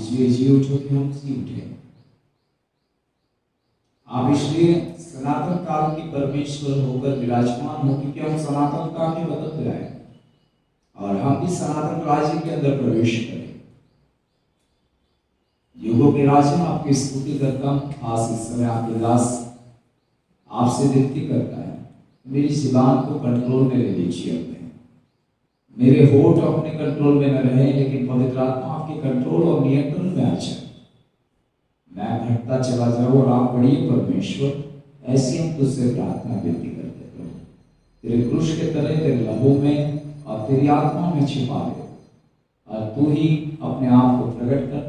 इसलिए जी उठो कि हम जी उठे। आप इसलिए सनातन काल की परमेश्वर होकर विराजमान हो क्योंकि हम सनातन काल के बदलते आए और हम भी सनातन राज्य के अंदर प्रवेश करें। युगों के राजा आपकी स्तुति करता हूँ। आज इस समय आपके दास आपसे विनती करता है, मेरी जुबान को कंट्रोल में ले लीजिए। अपने मेरे होठ अपने कंट्रोल में न रहे, लेकिन पवित्र आत्मा आपके कंट्रोल और नियंत्रण में आ जाए। मैं घटता चला जाऊं और आप बढ़िए परमेश्वर। ऐसी हम तुझसे प्रार्थना विनती करते प्रभु, तेरे क्रूस के तरह तेरे लहू में और तेरी आत्मा में छिपा दे और तू ही अपने आप को प्रकट कर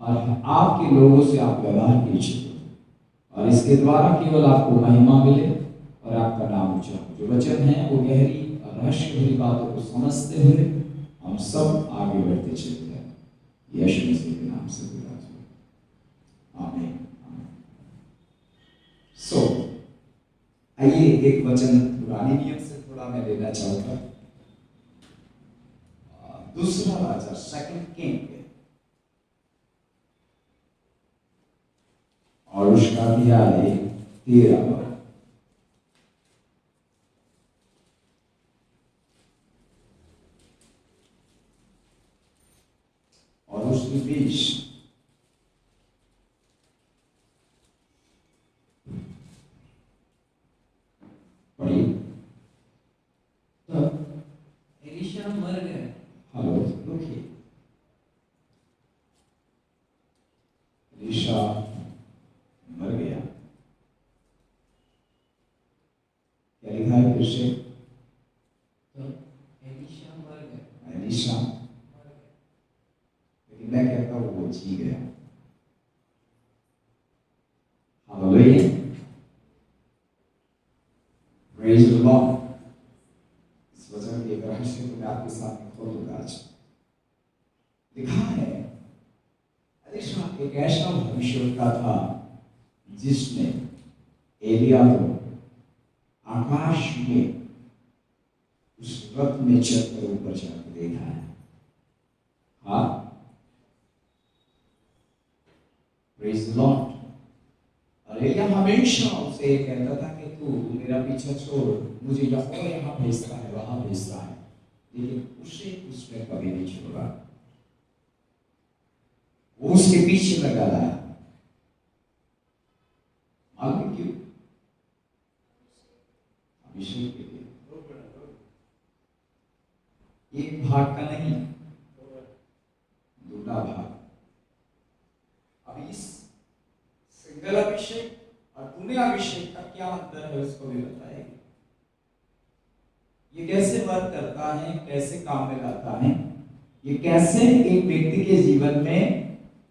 और आपके लोगों से आप व्यवहार कीजिए और इसके द्वारा केवल आपको महिमा मिले और आपका नाम ऊंचा हो। जो वचन है वो गहरी और रहस्य भरी बातों को समझते हुए हम सब आगे बढ़ते चलते हैं। यीशु मसीह के नाम से आमीन। सो आइए एक वचन पुराने नियम से थोड़ा मैं लेना चाहूंगा। दूसरा राजा, सेकंड किंग, और उसका अध्याय 13 और उसके 20 पढ़िए। तब एलीशा मर गए। हेलो, रुकिए। एलीशा मर गया। क्या लिखा है फिर से? तो एलीशा मर गया। एलीशा मर गया, लेकिन मैं कहता हूँ वो जी गया। Hallelujah, praise the Lord. इस वचन के रहस्य को मैं आपके सामने खोल दूंगा आज। लिखा है एलीशा एक ऐसा भविष्यवक्ता था जिसने एलिया को आकाश में उस रथ में चढ़कर ऊपर जाकर देखा है। हाँ, प्रेज द लॉर्ड। और एलिया हमेशा उसे कहता था कि तू मेरा पीछा छोड़, मुझे यहाँ भेजता है वहां भेजता है, लेकिन उसने कभी नहीं छोड़ा। वो उसके पीछे लगा रहा। मालूम क्यों? अभिषेक के लिए। एक भाग का नहीं, दूसरा भाग। अब इस सिंगल अभिषेक और पुण्य अभिषेक का क्या अंतर है उसको भी बताएगी। ये कैसे वर्क करता है, कैसे काम में लाता है, ये कैसे एक व्यक्ति के जीवन में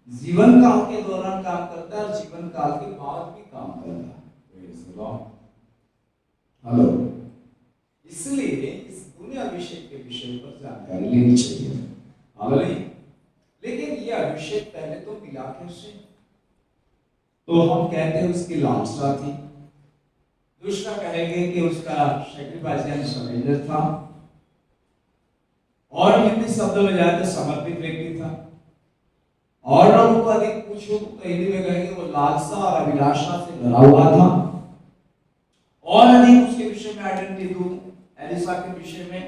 जीवन काल के दौरान काम करता है और जीवन काल के बाद भी काम करता है। हेलो, इसलिए इस पुण्य अभिषेक के विषय पर जानकारी लेनी चाहिए। हालेलुया। लेकिन ये अभिषेक पहले तो मिला कैसे? तो हम कहते हैं उसकी लालसा थी। दूसरा कहेंगे कि उसका सैक्रिफाइस सरेंडर था, और हिंदी शब्दों में जाए तो समर्पित व्यक्ति था। और लोगों को अधिक पूछो तो हिंदी में कहेंगे वो लालसा और अभिलाषा से भरा हुआ था। और अधिक उसके विषय में आइडेंटिटी दूं एलिशा के विषय में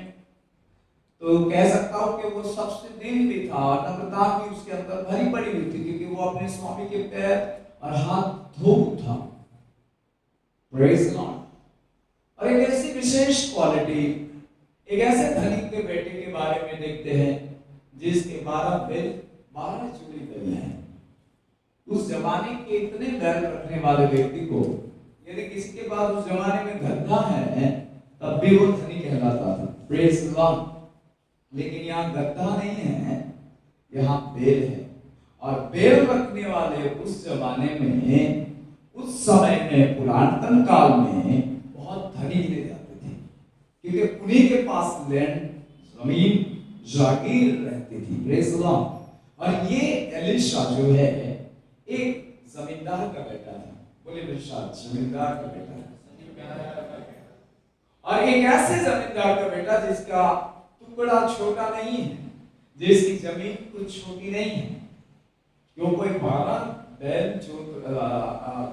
तो कह सकता हूं कि वो सबसे दिन भी था और नम्रता भी उसके अंदर भरी पड़ी हुई थी, क्योंकि वो अपने स्वामी के पैर और हाथ धो था। Praise the Lord. और एक ऐसी विशेष क्वालिटी, एक ऐसे धनिक के बेटे के बारे में देखते हैं जिसके 12 चूड़ी बैल हैं। उस जमाने के इतने बैल रखने वाले व्यक्ति को यदि किसी के पास उस जमाने में गधा है तब भी वो धनी कहलाता था। Praise the Lord. लेकिन यहाँ गधा नहीं है, यहाँ बैल है। और बैल रखने वाले उस जमाने में, उस समय में, पुरातन काल में बहुत धनी गिने जाते थे, क्योंकि उन्हीं के पास लैंड, जमीन, जागीर रहती थी। Praise the Lord. और ये एलीशा जो है एक जमींदार का बेटा था। बोले विशाल, जमींदार का बेटा। और एक ऐसे जमींदार का बेटा जिसका टुकड़ा छोटा नहीं है, जिसकी जमीन कुछ छोटी नहीं है। क्यों कोई बारह बैल जो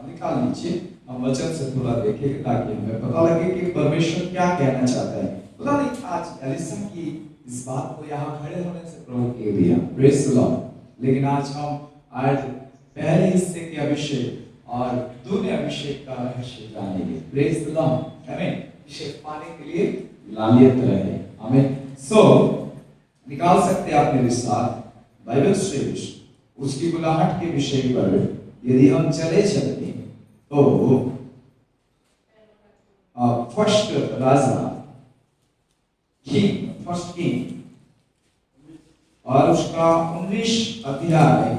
निकाल लीजिए, हम वचन से थोड़ा देखेंगे ताकि हमें पता लगे कि परमेश्वर क्या कहना चाहता है। पता नहीं आज एलिसा की इस बात को यहाँ खड़े होने से प्रभु के दिया, प्रेज द लॉर्ड। लेकिन आज पहले हिस्से के अभिषेक और दूसरे अभिषेक का रहस्य जानेंगे, प्रेज द लॉर्ड। हमें अभिषेक पाने के लिए लालियत रहे, हमें निकाल सकते हैं आप मेरे साथ बाइबल से उसकी बुलाहट के विषय पर यदि हम चले चलते हैं तो फर्स्ट राजा फर्स्ट किंग और उसका 19 अध्याय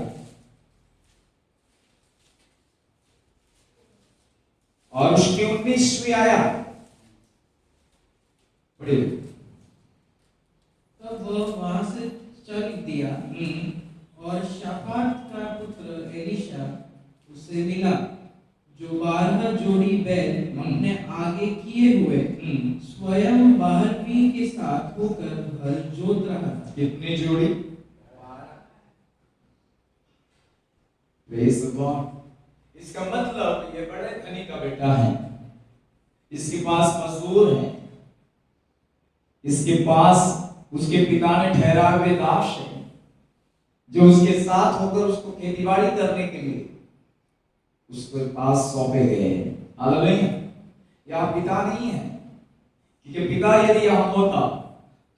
और उसके 19वीं आयत पढ़िए। तब वह वहां से चल दिया और शाफात का पुत्र एलीशा उससे मिला, जो 12 जोड़ी बैल अपने आगे किए हुए स्वयं 12वीं के साथ होकर हल जोत रहा था। कितने जोड़ी? 12। इसका मतलब ये बड़े धनी का बेटा है, इसके पास मजदूर है, इसके पास उसके पिता ने ठहराए हुए दास है जो उसके साथ होकर उसको खेतीबाड़ी करने के लिए उसके पास सौंपे गए हैं। हालेलुया। यह पिता नहीं है, क्योंकि पिता यदि यहाँ होता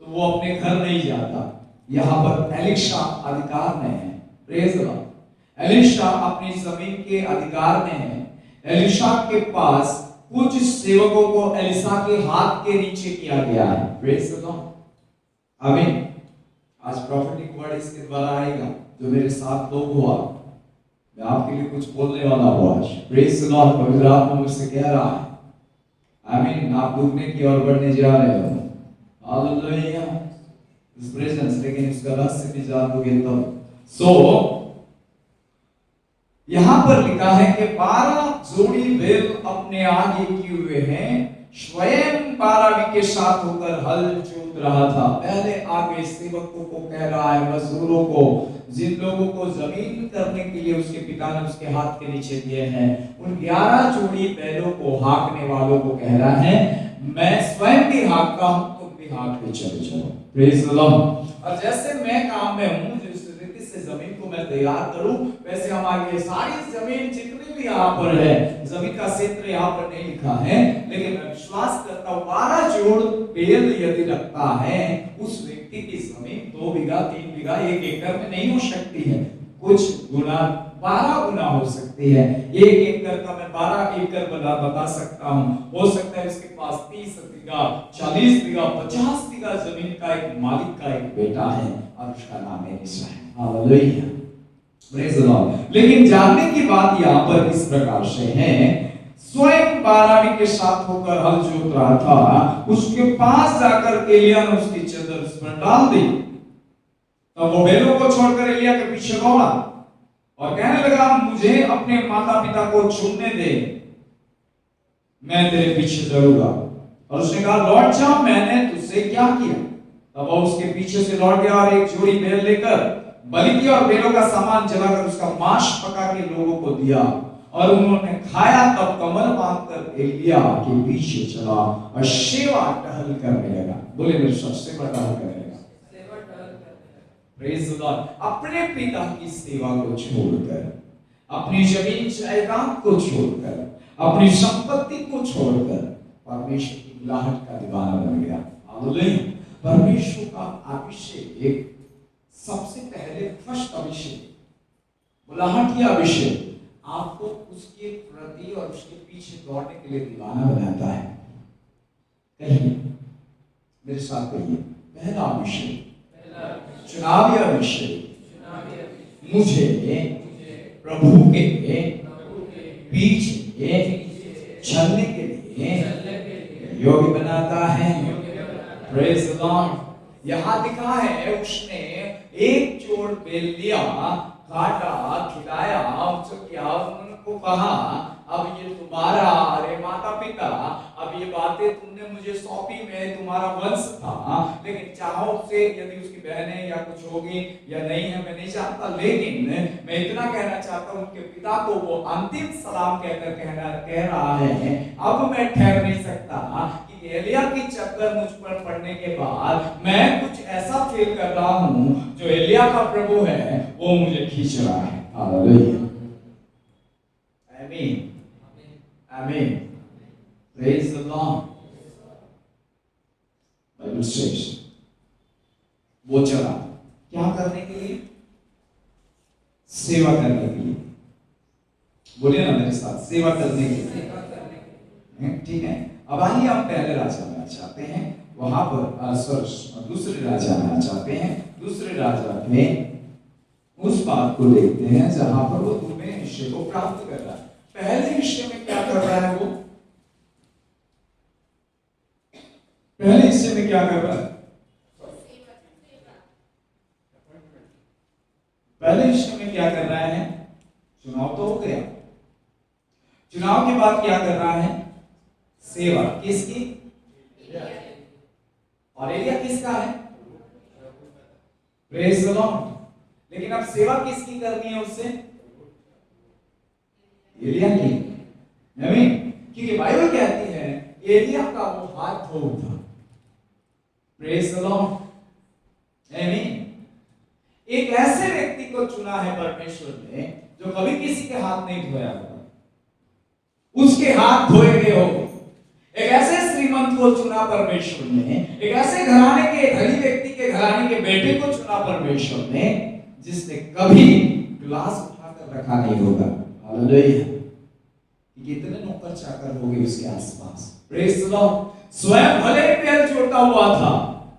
तो वो अपने घर नहीं जाता। यहाँ पर एलीशा अधिकार में है, प्रेज द लॉर्ड। एलीशा अपनी जमीन के अधिकार में है। एलीशा के पास कुछ सेवकों को एलीशा के हाथ के नीचे किया गया है, प्रेज द लॉर्ड। आमीन। आज प्रॉफिटिक वर्ड इसके द्वारा आएगा जो मेरे साथ लोग हुआ, मैं आपके लिए कुछ बोलने वाला हूं आज, प्रेज द लॉर्ड। पवित्र आत्मा मुझसे कह रहा है, आमीन, आप डूबने की ओर बढ़ने जा रहे हो, हालेलुया, इस प्रेजेंस, लेकिन इसका रहस्य भी जानोगे तब। यहां पर लिखा है कि 12 जोड़ी बैल अपने आगे किए हुए हैं, स्वयं 12वीं के साथ होकर हल जोत रहा था। पहले आगे सेवकों को कह रहा है, मजदूरों को, जिन लोगों को जमीन करने के लिए उसके पिता ने उसके हाथ के नीचे दिए हैं, उन 11 जोड़ी बैलों को हाँकने वालों को कह रहा है, मैं स्वयं भी हाँकता हूं, तुम भी हाँक के चले चलो, प्रेज द लॉर्ड। और जैसे मैं काम में हूं, से जमीन को मैं तैयार करूं, वैसे हमारी सारी जमीन जितनी भी यहाँ पर है, जमीन का क्षेत्र यहाँ पर नहीं लिखा है, लेकिन मैं विश्वास करता हूं 12 जोड़ बैल यदि रखता है, उस व्यक्ति की जमीन 2 बीघा 3 बीघा 1 एकड़ में नहीं हो सकती है, कुछ गुना 12 गुना हो सकती है। 1 एकड़ का मैं 12 एकड़ बता सकता हूं। हो सकता है उसके पास 30 बीघा 40 बीघा 50 बीघा जमीन का एक मालिक का एक बेटा है और उसका नाम है Israel. Hallelujah, praise the Lord. लेकिन जानने की बात यहाँ पर इस प्रकार से है, स्वयं 12वीं के साथ होकर हल जोत रहा था, उसके पास जाकर एलिया ने उसकी चादर उस पर डाल दी। तब वो बैलों को छोड़कर एलिया के पीछे दौड़ा और कहने लगा, मुझे अपने माता पिता को चुनने दे, मैं तेरे पीछे चलूंगा। और उसने कहा, लौट जा, मैंने तुझसे क्या किया? तब वो उसके पीछे से लौट गया और एक जोड़ी बैल लेकर बलि किया और बैलों का सामान जलाकर उसका मांस पका के लोगों को दिया और उन्होंने खाया। तब कमर बांधकर एलिया के पीछे चला और सेवा टहल करने लगा। बोले मेरे साथ, सेवा टहल करने लगा। Praise the Lord. अपने पिता की सेवा को छोड़कर, अपनी जमीन जायदाद को छोड़कर, अपनी संपत्ति को छोड़कर परमेश्वर की बुलाहट का दीवाना बन गया। हालेलुया। परमेश्वर का अभिषेक सबसे पहले फर्स्ट अभिषेक, बुलाहट की अभिषेक आपको उसके प्रति और उसके पीछे दौड़ने के लिए दीवाना बनाता है। कहिए मेरे साथ, कहिए, पहला अभिषेक, चुनावी अभिषेक मुझे प्रभु के पीछे चलने के लिए योग्य बनाता है। Praise the Lord. यहाँ लिखा है, उसने एक जोड़ बैल लिया, काटा, खिलाया, उनको कहा, अब ये तुम्हारा, अरे माता पिता अब ये बातें तुमने मुझे सौंपी, मैं तुम्हारा वंश था, लेकिन चाहो से यदि उसकी बहनें या कुछ होगी या नहीं है मैं नहीं जानता, लेकिन मैं इतना कहना चाहता हूँ उनके पिता को वो अंतिम सलाम कहकर कह रहा है, अब मैं ठहर नहीं सकता कि एलिया की चक्कर मुझ पर पड़ने के बाद मैं कुछ ऐसा फील कर रहा हूँ जो एलिया का प्रभु है वो मुझे खींच रहा है। हालेलुया, आमीन, आमीन, praise the Lord. Bible says वो चला क्या करने के लिए? सेवा करने के लिए। बोलिए ना मेरे साथ, सेवा करने के लिए। ठीक है, अब आइए हम पहले राजा में चाहते हैं, वहां पर दूसरे राजा में चाहते हैं, दूसरे राजा में उस बात को देखते हैं जहां पर वो दूसरे हिस्से को प्राप्त कर रहा है। पहले हिस्से में क्या कर रहा है वो? पहले हिस्से में क्या कर रहा है? पहले हिस्से में क्या कर रहा है? चुनाव तो हो गया, चुनाव के बाद क्या कर रहा है? सेवा। किसकी? और एलिया किसका है? Praise the Lord. लेकिन अब सेवा किसकी करनी है उससे? एलिया की। आमीन। क्योंकि बाइबल कहती है एलिया का वो हाथ धो उठा। प्रेज द लॉर्ड, आमीन। एक ऐसे व्यक्ति को चुना है परमेश्वर ने जो कभी किसी के हाथ नहीं धोया होगा, उसके हाथ धोए गए होंगे। एक ऐसे श्रीमंत को चुना परमेश्वर ने, एक ऐसे घराने के धनी व्यक्ति के घराने के बेटे को चुना परमेश्वर ने जिसने कभी गिलास उठाकर रखा नहीं होगा। हालेलुया। कितने नौकर चाकर होंगे उसके आसपास। Praise the Lord. स्वयं भले ही पैर छोटा हुआ था,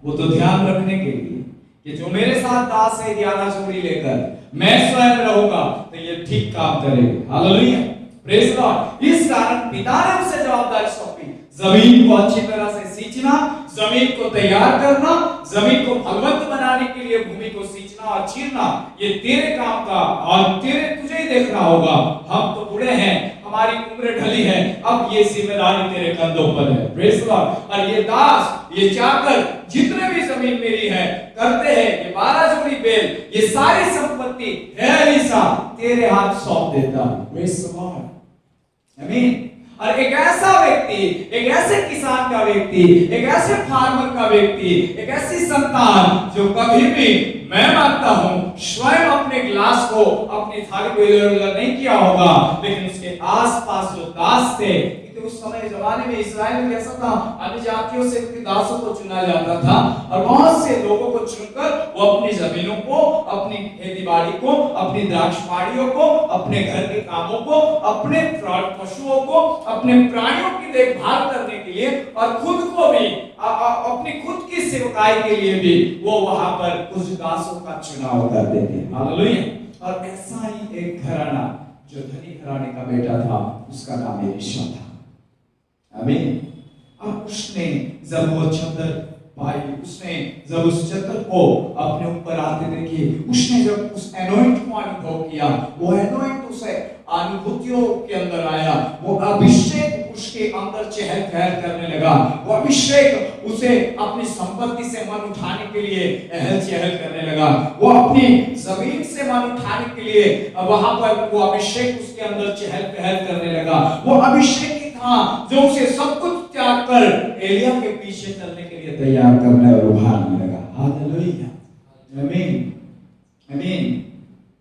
वो तो ध्यान रखने के लिए कि जो मेरे साथ दास है 11 जोड़ी लेकर मैं स्वयं रहूंगा तो ये ठीक काम करेगा। Hallelujah, praise Lord. इस कारण पिता ने उसे जवाबदारी सौंपी, जमीन को अच्छी तरह से सींचना, जमीन को तैयार करना, जमीन को फलवंत बनाने के लिए भूमि को सींचना और चीरना, ये तेरे काम का और तुझे ही देखना होगा। हम तो बूढ़े हैं, हमारी उम्र ढली है, अब ये जिम्मेदारी तेरे कंधों पर है। Praise Lord. और ये दास, ये चाकर, जितने भी जमीन मेरी है करते हैं, ये 12 जोड़ी बैल, ये सारी संपत्ति है एलीशा तेरे हाथ सौंप देता हूं। प्रेज लॉर्ड, आमीन। और एक ऐसा व्यक्ति, एक ऐसे किसान का व्यक्ति, एक ऐसे फार्मर का व्यक्ति, एक ऐसी संतान जो कभी भी, मैं मानता हूं, स्वयं अपने गिलास को, अपनी थाली को इधर-उधर नहीं किया होगा, लेकिन उसके आसपास जो दास थे, उस समय जमाने में इस्राएल में कैसा था, अन्य जातियों से दासों को चुना जाता था और बहुत से लोगों को चुनकर वो अपनी जमीनों को, अपनी खेती-बाड़ी को, अपनी द्राक्षबाड़ियों को, अपने घर के कामों को, अपने पशुओं को, अपने प्राणियों की देखभाल करने के लिए और खुद को भी अपनी खुद की सेवकाई के लिए भी वो वहां पर कुछ दासों का चुनाव करते थे। हालेलुया। और ऐसा ही एक घराना जो धनी घराने का बेटा था, उसका नाम एलीशा था। आमीन। अब उसने जब वो चद्दर पाई, उसने जब उस चद्दर को अपने ऊपर आते देखे, उसने जब उस एनोइंट को अनुभव किया, वो एनोइंट उसे अनुभूतियों के अंदर आया, वो अभिषेक उसके अंदर चहल पहल करने लगा, वो अभिषेक उसे अपनी संपत्ति से मन उठाने के लिए चहल पहल करने लगा, वो अपनी जमीन से मन उठाने के लिए वहां पर वो अभिषेक उसके अंदर चहल पहल करने लगा। वो अभिषेक जो उसे सब कुछ त्याग कर एलिया के पीछे चलने के लिए तैयार करने और उभारने लगा। हालेलुया, आमीन, आमीन,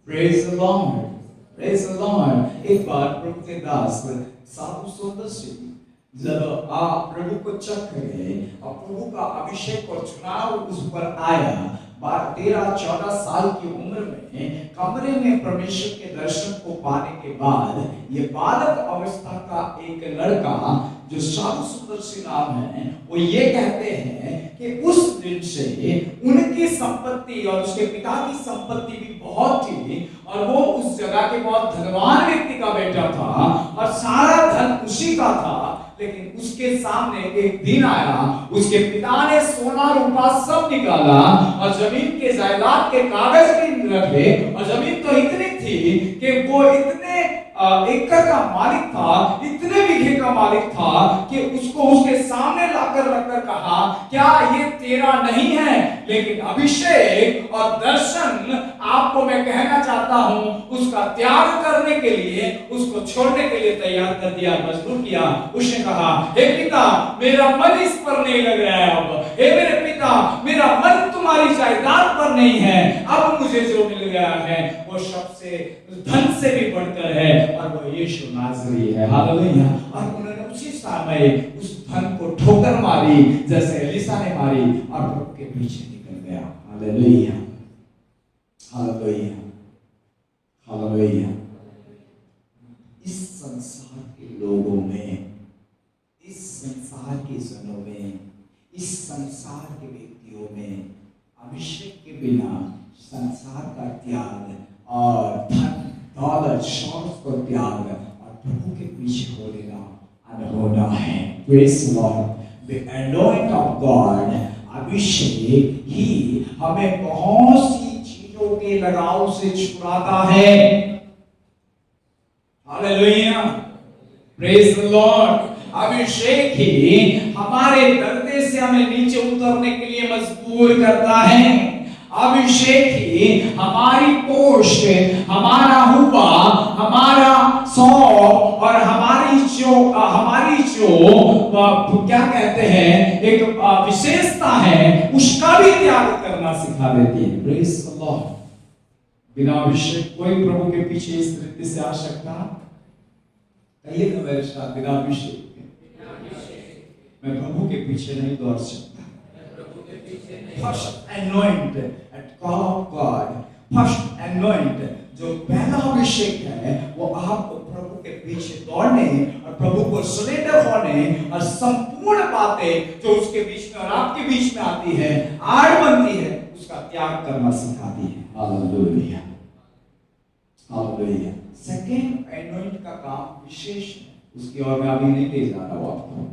praise the Lord, praise the Lord. एक बार प्रभु के दास साधु सुंदर से जब आप प्रभु को चख गए और प्रभु का अभिषेक और चुनाव उस पर आया, 13-14 साल की उम्र में कमरे में परमेश्वर के दर्शन को पाने के बाद ये बालक अवस्था का एक लड़का जो साधु सुंदर से नाम है, वो ये कहते हैं कि उस दिन से उनकी संपत्ति और उसके पिता की संपत्ति भी बहुत थी और वो उस जगह के बहुत धनवान व्यक्ति का बेटा था और सारा धन उसी का था। लेकिन उसके सामने एक दिन आया, उसके पिता ने सोना रूपा सब निकाला और जमीन के जायदाद के कागज भी रखे और जमीन तो इतनी थी कि वो इतने एकड़ का मालिक था, इतने बीघे का मालिक था कि उसको उसके सामने लाकर रखकर कहा, क्या ये तेरा नहीं है? लेकिन अभिषेक और दर्शन आपको मैं कहना चाहता हूं, उसका त्याग करने के लिए, उसको छोड़ने के लिए तैयार कर दिया, मजबूर किया। उसने कहा, हे पिता, मेरा मन इस पर नहीं लग रहा है। अब हे मेरे पिता, मेरा मन तुम्हारी जायदाद पर नहीं है। अब मुझे जो मिल गया है वो सबसे धन से भी बढ़कर है, और वो यीशु नाज़री है। हालेलुया। और उन्होंने उसी समय उस धन को ठोकर मारी, जैसे एलीशा ने मारी, और प्रभु के पीछे निकल गया। Hallelujah, hallelujah, hallelujah. इस संसार के लोगों में, इस संसार के जनों में, इस संसार के व्यक्तियों में अभिषेक के बिना संसार का त्याग और धन दौलत शौक को त्याग और प्रभु के पीछे हो लेना अनहोना है। Praise the Lord. The anointing of God, अभिषेक ही हमें बहुत सी चीजों के लगाव से छुड़ाता है। Hallelujah, praise the Lord. अभिषेक ही हमारे दर्दे से हमें नीचे उतरने के लिए मजबूर करता है। अभिषेक ही हमारी पोस्ट, हमारा हुआ, हमारा सौ और हमारी जो क्या कहते हैं, एक विशेषता है, उसका भी त्याग करना सिखा देती है। Praise the Lord. बिना अभिषेक कोई प्रभु के पीछे इस रीति से आ सकता? कहिए ना मेरे साथ, बिना अभिषेक मैं प्रभु के पीछे नहीं दौड़ सकता। First anoint at call of God, first anoint जो पहला अभिषेक है, वो आपको प्रभु के पीछे दौड़ने और प्रभु को सरेंडर होने और संपूर्ण बातें जो उसके बीच में और आपके बीच में आती है, आड़ बनती है, उसका त्याग करना सिखाती है। Hallelujah, hallelujah. सेकेंड अनॉइंट का काम विशेष है, उसकी ओर मैं अभी नहीं ले जा रहा हूं आपको,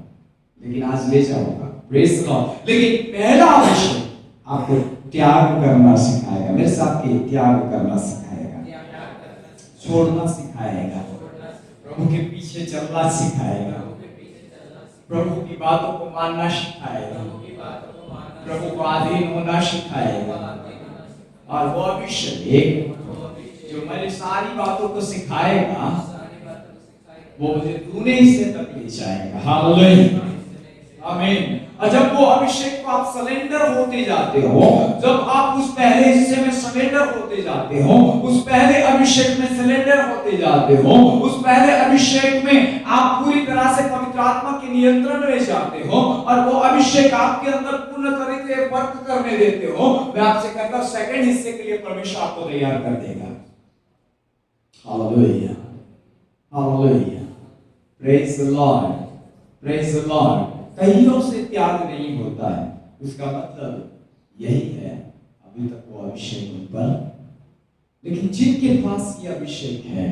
लेकिन आज ले जाऊंगा। Praise the Lord. लेकिन पहला अभिषेक आपको त्याग करना सिखाएगा। मेरे साथ के त्याग करना सिखाएगा, छोड़ना सिखाएगा, प्रभु के पीछे चलना सिखाएगा, प्रभु की बातों को मानना सिखाएगा, प्रभु को अधीन होना सिखाएगा। और वो अभिषेक जो मेरी सारी बातों को सिखाएगा, वो मुझे दूने हिस्से तक ले जाएगा। हालेलुया, आमीन। और जब वो अभिषेक को आप सरेंडर होते जाते हो, जब आप उस पहले हिस्से में सरेंडर होते जाते हो, उस पहले अभिषेक में सरेंडर होते जाते हो, उस पहले अभिषेक में आप पूरी तरह से पवित्र आत्मा के नियंत्रण में जाते हो, और वो अभिषेक आपके अंदर पूर्ण तरीके से वर्क करने देते हो, मैं आपसे कहता हूं सेकंड हिस्से के लिए परमेश्वर आपको तैयार कर देगा। Hallelujah, hallelujah, praise the Lord, praise the Lord. कईयों से त्याग नहीं होता है, उसका मतलब यही है, अभी तक वो अभिषेक उन पर, लेकिन जिनके पास ये अभिषेक है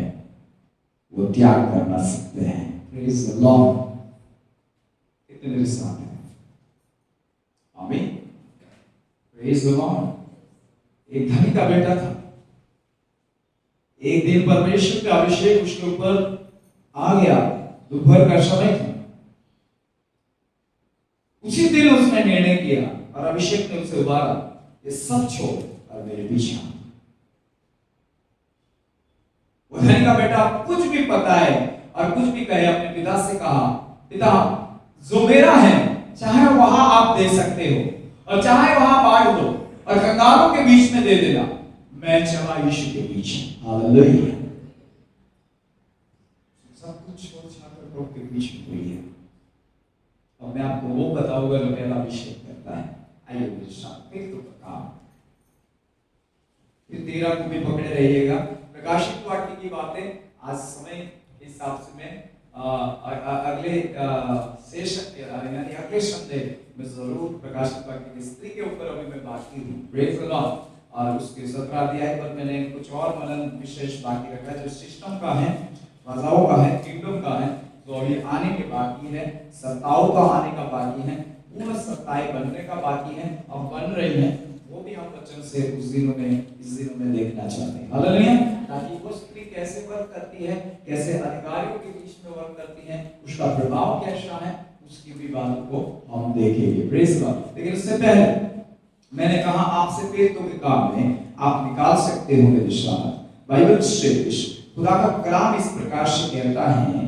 वो त्याग करना सीखते हैं। Praise the Lord. कितने मेरे साथ हैं? आमीन, प्रेज द लॉर्ड। एक धनी का बेटा था, एक दिन परमेश्वर का अभिषेक उसके ऊपर आ गया, दोपहर का समय था। उसी दिन उसने निर्णय किया और अभिषेक ने उसे उबारा, ये सब छोड़ और मेरे पीछे आ। वो धनी का बेटा कुछ भी पता है और कुछ भी कहे, अपने पिता से कहा, पिता जो मेरा है चाहे वहां आप दे सकते हो और चाहे वहां बांट दो और कंगालों के बीच में दे देना, मैं चला यीशु के पीछे। हालेलुया। सब कुछ छोड़ छाड़ प्रभु के पीछे हुई है। अब मैं आपको वो बताऊंगा जो पहला अभिषेक करता है। आइए मेरे साथ फिर तो काम, फिर 13 को भी पकड़े रहिएगा। प्रकाशित वाक्य की बातें आज समय के हिसाब से मैं अगले अगले संडे में जरूर प्रकाशित वाक्य की स्त्री के ऊपर अभी मैं बात की हूँ। Praise the Lord. और उसके 17 अध्याय पर मैंने कुछ और मनन विशेष बाकी रखा है, जो सिस्टम का है, राजाओं का है, किंगडम का है, तो अभी आने के बाकी है, सत्ताओं का आने का बाकी है, पूर्ण सत्ताएं बनने का बाकी है, अब बन रही है, वो भी हम वचन से इस दिनों में देखना चाहते हैं। हालेलुया। ताकि वो स्त्री कैसे वर्क करती है, कैसे अधिकारियों के बीच में वर्क करती है, उसका प्रभाव कैसा है, उसकी भी बात को हम देखेंगे। Praise God. लेकिन उससे पहले मैंने कहा आपसे प्रेरितों के काम में आप निकाल सकते हो मेरे साथ बाइबल से खुदा का कलाम इस प्रकार से कहता है।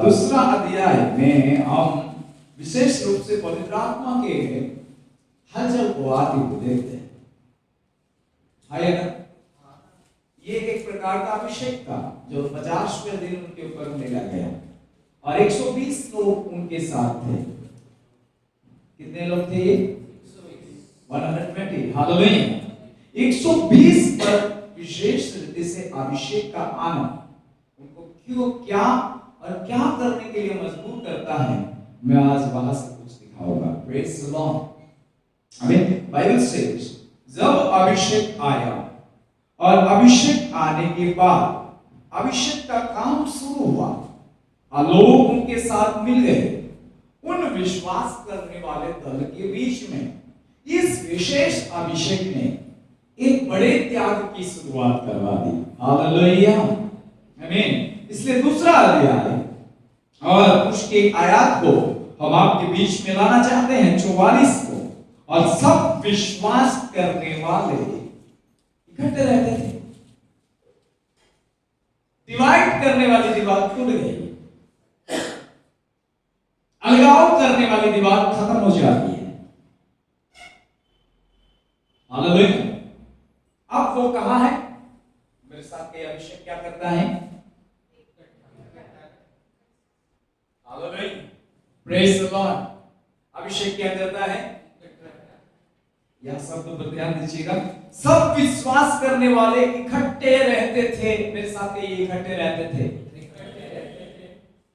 दूसरा अध्याय में हम विशेष रूप से पवित्र आत्मा के हलचल को आते हुए देखते हैं। है ना? ये एक प्रकार का अभिषेक था जो 50वें दिन उनके ऊपर मिला गया और 120 लोग उनके साथ थे। कितने लोग थे ये? 120। हालेलुया। 120 पर विशेष रीति से अभिषेक का आना उनको क्यों, क्या और क्या करने के लिए मजबूर करता है, मैं आज वहां से कुछ दिखाऊंगा। Praise the Lord. आमीन। बाइबल से जब अभिषेक आया और अभिषेक आने के बाद अभिषेक का काम शुरू हुआ और लोग उनके साथ मिल गए। उन विश्वास करने वाले दल के बीच में इस विशेष अभिषेक ने एक बड़े त्याग की शुरुआत करवा दी। हालेलुया। आमीन। इसलिए दूसरा अध्याय और उसके आयत को हम आपके बीच में लाना चाहते हैं 44 को। और सब विश्वास करने वाले इकट्ठे रहते थे। डिवाइड करने वाली दीवार टूट गई, अलगाव करने वाली दीवार खत्म हो जाती है। हालेलुया। अब वो कहां है? मेरे साथ के अभिषेक क्या करता है? हालेलुया। Praise the Lord. अभिषेक क्या करता है? यह शब्द पर ध्यान दीजिएगा। सब विश्वास करने वाले इकट्ठे रहते थे। मेरे साथ ये इकट्ठे रहते थे।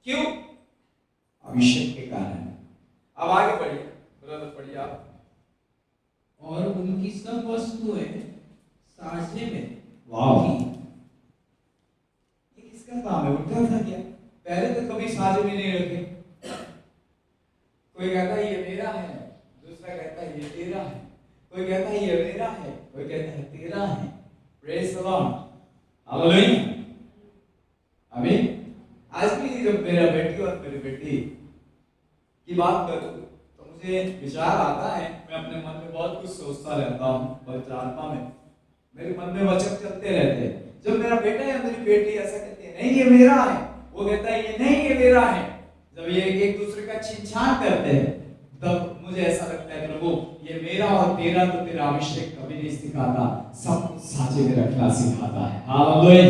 क्यों? अभिषेक के कारण। अब आगे बढ़िए ब्रदर, पढ़िए आप। और उनकी सब वस्तुएं साझे में वाह। थी। ये किसका काम है? उल्टा था क्या? पहले तो कभी साझे में नहीं रखे। कोई कहता है ये मेरा है, दूसरा कहता है ये तेरा है, कोई कहता है ये मेरा है, कोई कहता है तेरा है। Praise the Lord. हालेलुया। आमीन। आज भी जब मेरा बेटी और मेरी बेटी की बात करूं तो मुझे विचार आता है। मैं अपने मन में बहुत कुछ सोचता रहता हूं। पवित्र आत्मा में मेरे मन में वचन चलते रहते हैं। जब मेरा बेटा या मेरी बेटी ऐसा कहती है नहीं ये मेरा है, वो कहता है ये नहीं ये मेरा है, जब ये एक दूसरे का छीनछान करते हैं तब मुझे ऐसा लगता है प्रभु ये मेरा और तेरा तो तेरा अभिषेक कभी नहीं सिखाता, सब कुछ साझे में रखना सिखाता है। हालेलुया।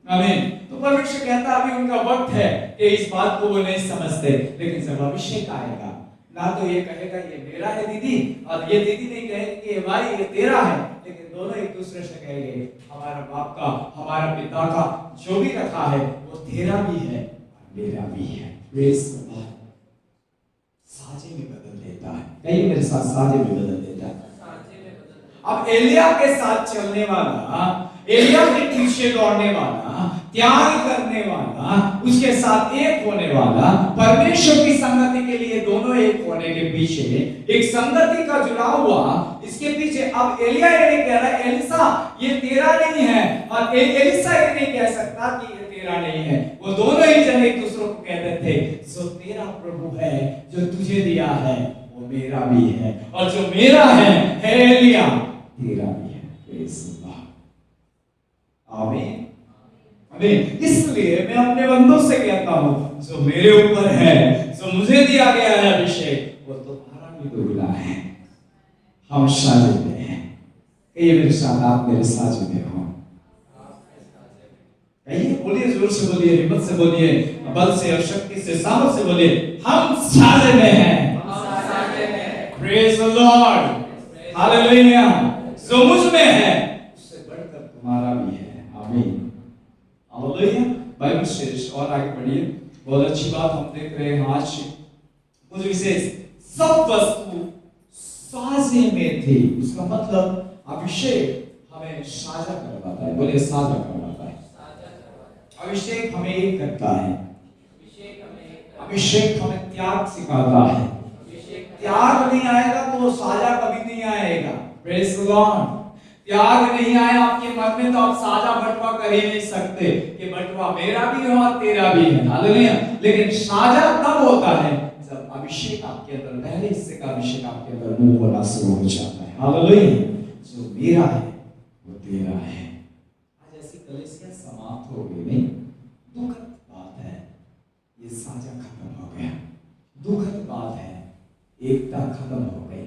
आमीन। तो परमेश्वर कहता अभी उनका वक्त है कि इस बात को वो नहीं समझते, लेकिन जब अभिषेक आएगा ना तो ये कहेगा ये मेरा है दीदी, और ये दीदी नहीं कहेगी कि भाई ये तेरा है, लेकिन दोनों एक दूसरे से कहेंगे हमारा बाप का, हमारा पिता का जो भी रखा है वो तेरा भी है और मेरा भी है। Praise the Lord. साझे में बदल देता है। कहीं मेरे साथ साझे में बदल देता है। अब एलिया के साथ चलने वाला, एलिया के पीछे दौड़ने वाला, त्याग करने वाला, उसके साथ एक होने वाला, परमेश्वर की संगति के लिए दोनों एक होने के पीछे एक संगति का जुड़ाव हुआ। इसके पीछे अब एलिया ये नहीं कह रहा है एलिसा ये तेरा नहीं है, और एलिसा ये नहीं कह सकता कि ये तेरा नहीं है। वो दोनों ही जन एक दूसरे को कहते थे जो तेरा प्रभु है, जो तुझे दिया है वो मेरा भी है, और जो मेरा है एलिया तेरा भी है। Praise the Lord. आमीन। आमीन। इसलिए मैं अपने बंदों से कहता हूं जो मेरे ऊपर है, जो मुझे दिया गया है अभिषेक, वो तुम्हारा भी दुगना है। हम साझे में हैं। ये मेरे साथ, आप मेरे साझे में हो। कहिए, बोलिए, जोर से बोलिए, हिम्मत से बोलिए, बल से और शक्ति से, सामर्थ से बोलिए, हम साझे में हैं। Praise the Lord. हालेलुया। जो मुझ में है उससे बढ़कर तुम्हारा भी है। आमीन। हालेलुया। बाइबल से और आगे पढ़िए। बहुत अच्छी बात हम देख रहे हैं आज। कुछ विशेष सब वस्तु साझे में थी। उसका मतलब अभिषेक हमें साझा करवाता है। बोलिए साझा करवाता है। अभिषेक हमें एक करता है। अभिषेक हमें त्याग सिखाता है। त्याग नहीं आएगा तो साझा कभी नहीं आएगा। Praise the Lord. त्याग नहीं आया आपके मन में तो आप साझा बंटवा कर ही नहीं सकते कि बंटवा मेरा भी है और तेरा भी है। हालेलुया। लेकिन साझा तब होता है जब अभिषेक आपके अंदर, पहले हिस्से का अभिषेक आपके अंदर मूव होना शुरू हो जाता है। हालेलुया। जो मेरा है वो तेरा है। आज ऐसी कलीसिया समाप्त हो गई नहीं? दुखद बात है, ये साझा खत्म हो गया। दुखद बात है, एकता खत्म हो गई।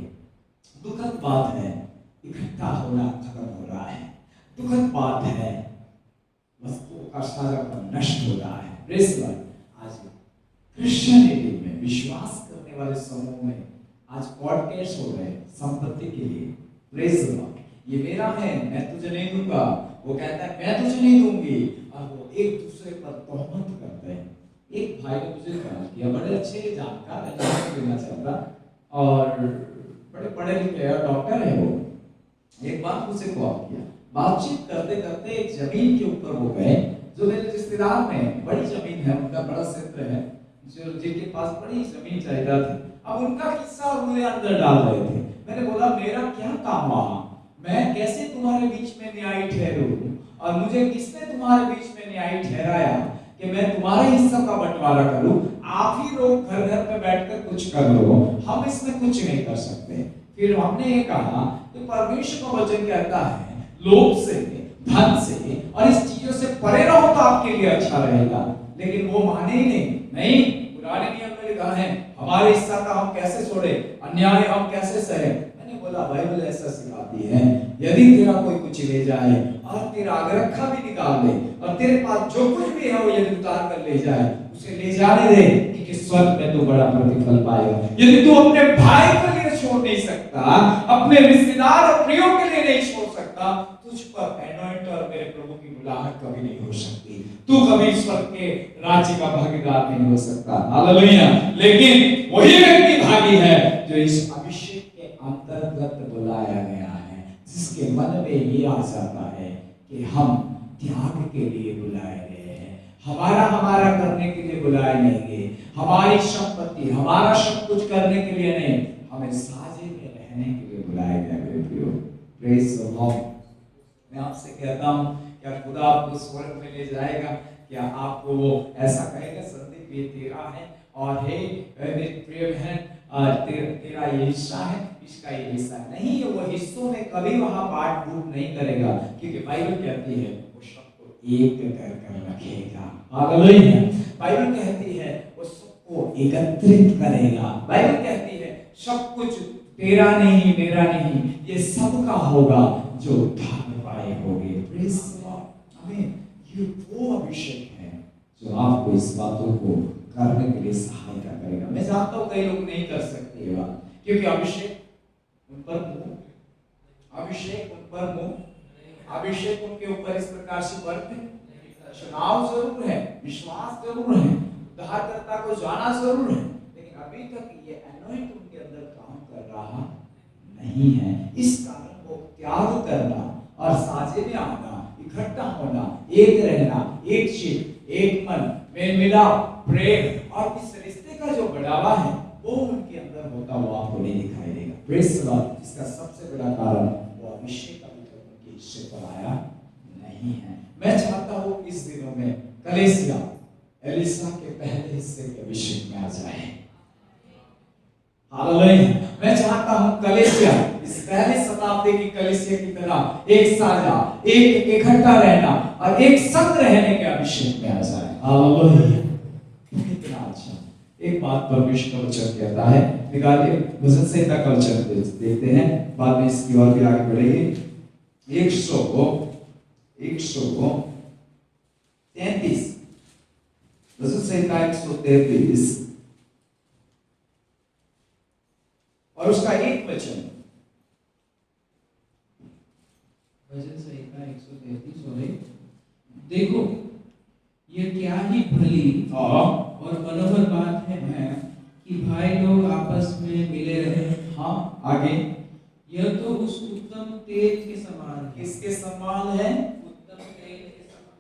दुखद बात है, इकट्ठा होना खत्म हो रहा है। दुखद बात है, वस्तुओं का साझापन नष्ट हो रहा है। Praise the Lord. आज क्रिश्चियनिटी में विश्वास करने वाले समूह में आज पॉडकास्ट हो रहे हैं संपत्ति के लिए। Praise the Lord. ये मेरा है, मैं तुझे नहीं दूंगा, वो कहता है मैं तुझे नहीं दूंगी, और वो एक दूसरे पर तोहमत करते हैं। एक भाई ने मुझे कहा किया, बड़े अच्छे जानकार है, नाम लेना चाहता, और बड़े पढ़े लिखे हैं, डॉक्टर है वो। एक बात मुझसे कॉल किया, बातचीत करते करते एक जमीन के ऊपर वो गए, जो मेरे रिश्तेदार में बड़ी जमीन है, उनका बड़ा क्षेत्र है, जो जिनके पास बड़ी जमीन जायदाद थी। अब उनका किस्सा उन्हें अंदर डाल रहे थे। मैंने बोला मेरा क्या काम वहां, मैं कैसे तुम्हारे बीच में न्यायी ठहरूं, और मुझे किसने तुम्हारे बीच में न्यायी ठहराया कि मैं तुम्हारे हिस्सा का बंटवारा करूं? आप ही लोग घर घर पे बैठकर कुछ कर लो, हम इसमें कुछ नहीं कर सकते। फिर हमने ये कहा कि परमेश्वर का वचन कहता है लोभ से, धन से और इस चीजों से परे रहो तो आपके लिए अच्छा रहेगा। लेकिन वो माने ही नहीं, पुराने नियम में लिखा है हमारे हिस्सा का हम कैसे छोड़े, अन्याय हम कैसे सहे। मैंने बोला बाइबल ऐसा सिखाती है, यदि तेरा कोई कुछ ले जाए और तेरा अगरखा भी निकाल दे और तेरे पास जो कुछ भी है वो यदि उतार कर ले जाए, उसे ले जाने दे, कि स्वर्ग में तू बड़ा प्रतिफल पाएगा। यदि तू अपने भाई के लिए छोड़ नहीं सकता, अपने रिश्तेदार और प्रियों के लिए नहीं छोड़ सकता, तुझ पर एनॉइंट और मेरे प्रभु की बुलाहट कभी नहीं हो सकती। तू कभी स्वर्ग के राज्य का भागीदार नहीं हो सकता। हालेलुया। लेकिन वही व्यक्ति भागी है जो इस अभिषेक के अंतर्गत बुलाया गया है, जिसके मन में ये आ जाता है कि हम त्याग के लिए बुलाए गए हैं, हमारा करने के लिए बुलाए नहीं गए, हमारी संपत्ति हमारा सब कुछ करने के लिए नहीं, हमें साझे में रहने के लिए बुलाया गया है। Praise the Lord. मैं आपसे कहता हूं, क्या खुदा आपको स्वर्ग में ले जाएगा? क्या आपको वो ऐसा कहेगा संदीप ये तेरा है और हे मेरे प्रिय बहन तेरा ये हिस्सा है, इसका ये हिस्सा नहीं? वो हिस्सों में कभी वहां बांट बूट नहीं करेगा, क्योंकि बाइबल कहती है वो सबको एक कर रखेगा। हालेलुया। बाइबल कहती है वो सबको एकत्रित करेगा। बाइबल कहती है सब कुछ तेरा नहीं मेरा नहीं, ये सबका होगा जो उद्धार पाए होंगे। Praise the Lord. आमीन। ये वो अभिषेक है जो आपको इस बातों को करने के लिए सहायता करेगा। मैं जानता हूं कई लोग नहीं कर सकते ये बात, क्योंकि अभिषेक उन पर मुंह, अभिषेक उन पर मुंह, अभिषेक उनके ऊपर इस प्रकार से वर्त है। चुनाव जरूर है, विश्वास जरूर है, उद्धारकर्ता को जाना जरूर है, लेकिन अभी तक ये एनॉइंट उनके अंदर काम कर रहा नहीं है। इस कारण वो त्याग करना और साझे में आना, इकट्ठा होना, एक रहना, एक चित्त, एक मन, मेल मिलाप, प्रेम और इस रिश्ते का जो बढ़ावा है वो उनके अंदर होता हुआ आपको नहीं दिखाई देगा। Praise the Lord. इसका सबसे बड़ा कारण वो अभिषेक अभी तक उनके हिस्से पर आया नहीं है। मैं चाहता हूं इस दिनों में कलीसिया एलिशा के पहले हिस्से के अभिषेक में आ जाए। हालेलुया। मैं चाहता हूं कलीसिया इस पहली शताब्दी की कलीसिया की तरह एक साझा, एक इकट्ठा रहना और एक संग रहने के अभिषेक में आ जाए। हालेलुया। कितना अच्छा। एक बात परमेश्वर का वचन कहता है, निकालिए भजन संहिता का वचन देखते हैं, बाद में इसकी और भी आगे बढ़ेंगे। 133 भजन संहिता 133 और उसका एक वचन। भजन संहिता 133 और देखो ये क्या ही भली और मनोहर बात है कि भाई लोग आपस में मिले रहे। हाँ, आगे। यह तो उस उत्तम तेल के समान है। किसके समान है? उत्तम तेल के समान।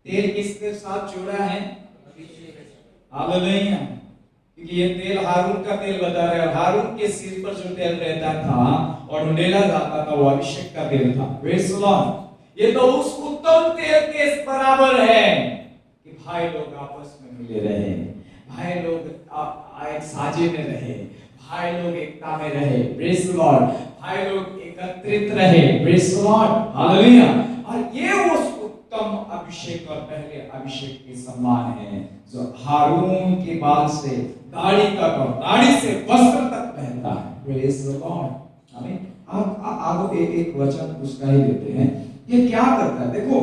तेल किसके साथ जुड़ा है? हालेलुया। क्योंकि ये तेल हारून का तेल बता रहे हैं, हारून के सिर पर जो तेल रहता था और ढूंढेला जाता था वो अभिषेक का तेल था। Praise the Lord. ये तो उस उत्तम तेल के बराबर है कि भाई लोग आपस में मिले रहे, भाई लोग एक साझे में रहे, भाई लोग एकता में रहे। Praise the Lord. भाई लोग एकत्रित रहे। Praise the Lord. हालेलुया। और ये उस उत्तम अभिषेक और पहले अभिषेक के समान है जो हारून के बाल से दाढ़ी तक और दाढ़ी से वस्त्र तक बहता है। Praise the Lord. आमीन। आप एक वचन उसका ही लेते हैं। ये क्या करता है? देखो,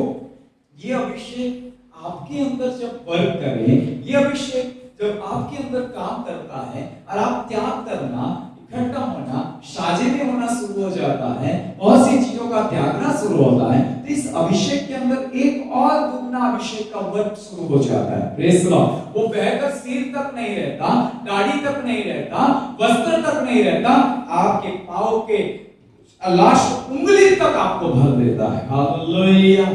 ये अभिषेक आपके अंदर जब वर्क करे, ये अभिषेक जब आपके अंदर काम करता है और आप त्याग करना, इकट्ठा होना, साझे में होना शुरू हो जाता है, बहुत सी चीजों का त्यागना शुरू होता है, तो इस अभिषेक के अंदर एक और दुगना अभिषेक का वर्क शुरू हो जाता है। Praise the Lord. वो बहकर सिर तक नहीं रहता, दाढ़ी तक नहीं रहता, वस्त्र तक नहीं रहता, आपके पांव के लास्ट उंगली तक आपको भर देता है। हालेलुया।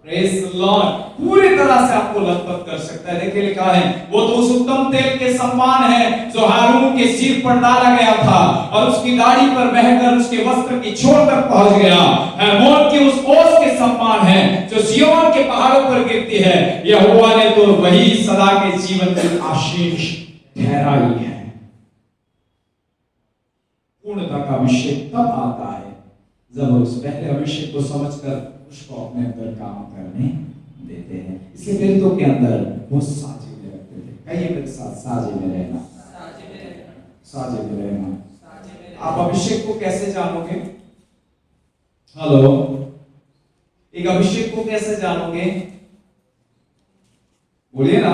Praise the Lord. पूरी तरह से आपको लथपथ कर सकता है। देखिए लिखा है, वो तो उस उत्तम तेल के समान है जो हारून के सिर पर डाला गया था और उसकी दाढ़ी पर बहकर उसके वस्त्र की छोर तक पहुंच गया। हेर्मोन की उस ओस के समान है जो सिय्योन के पहाड़ों पर गिरती है। यहोवा ने तो वही सदा के जीवन की आशीष ठहराई है। पूर्णता का अभिषेक तब आता है जब उस पहले अभिषेक को समझकर उसको अपने अंदर काम करने देते हैं। इसलिए फिर तो के अंदर वो साझे में रखते थे। कहिए मेरे साथ, साझे में रहना, साझे में रहना। आप अभिषेक को कैसे जानोगे? हेलो, एक अभिषेक को कैसे जानोगे? बोलिए ना।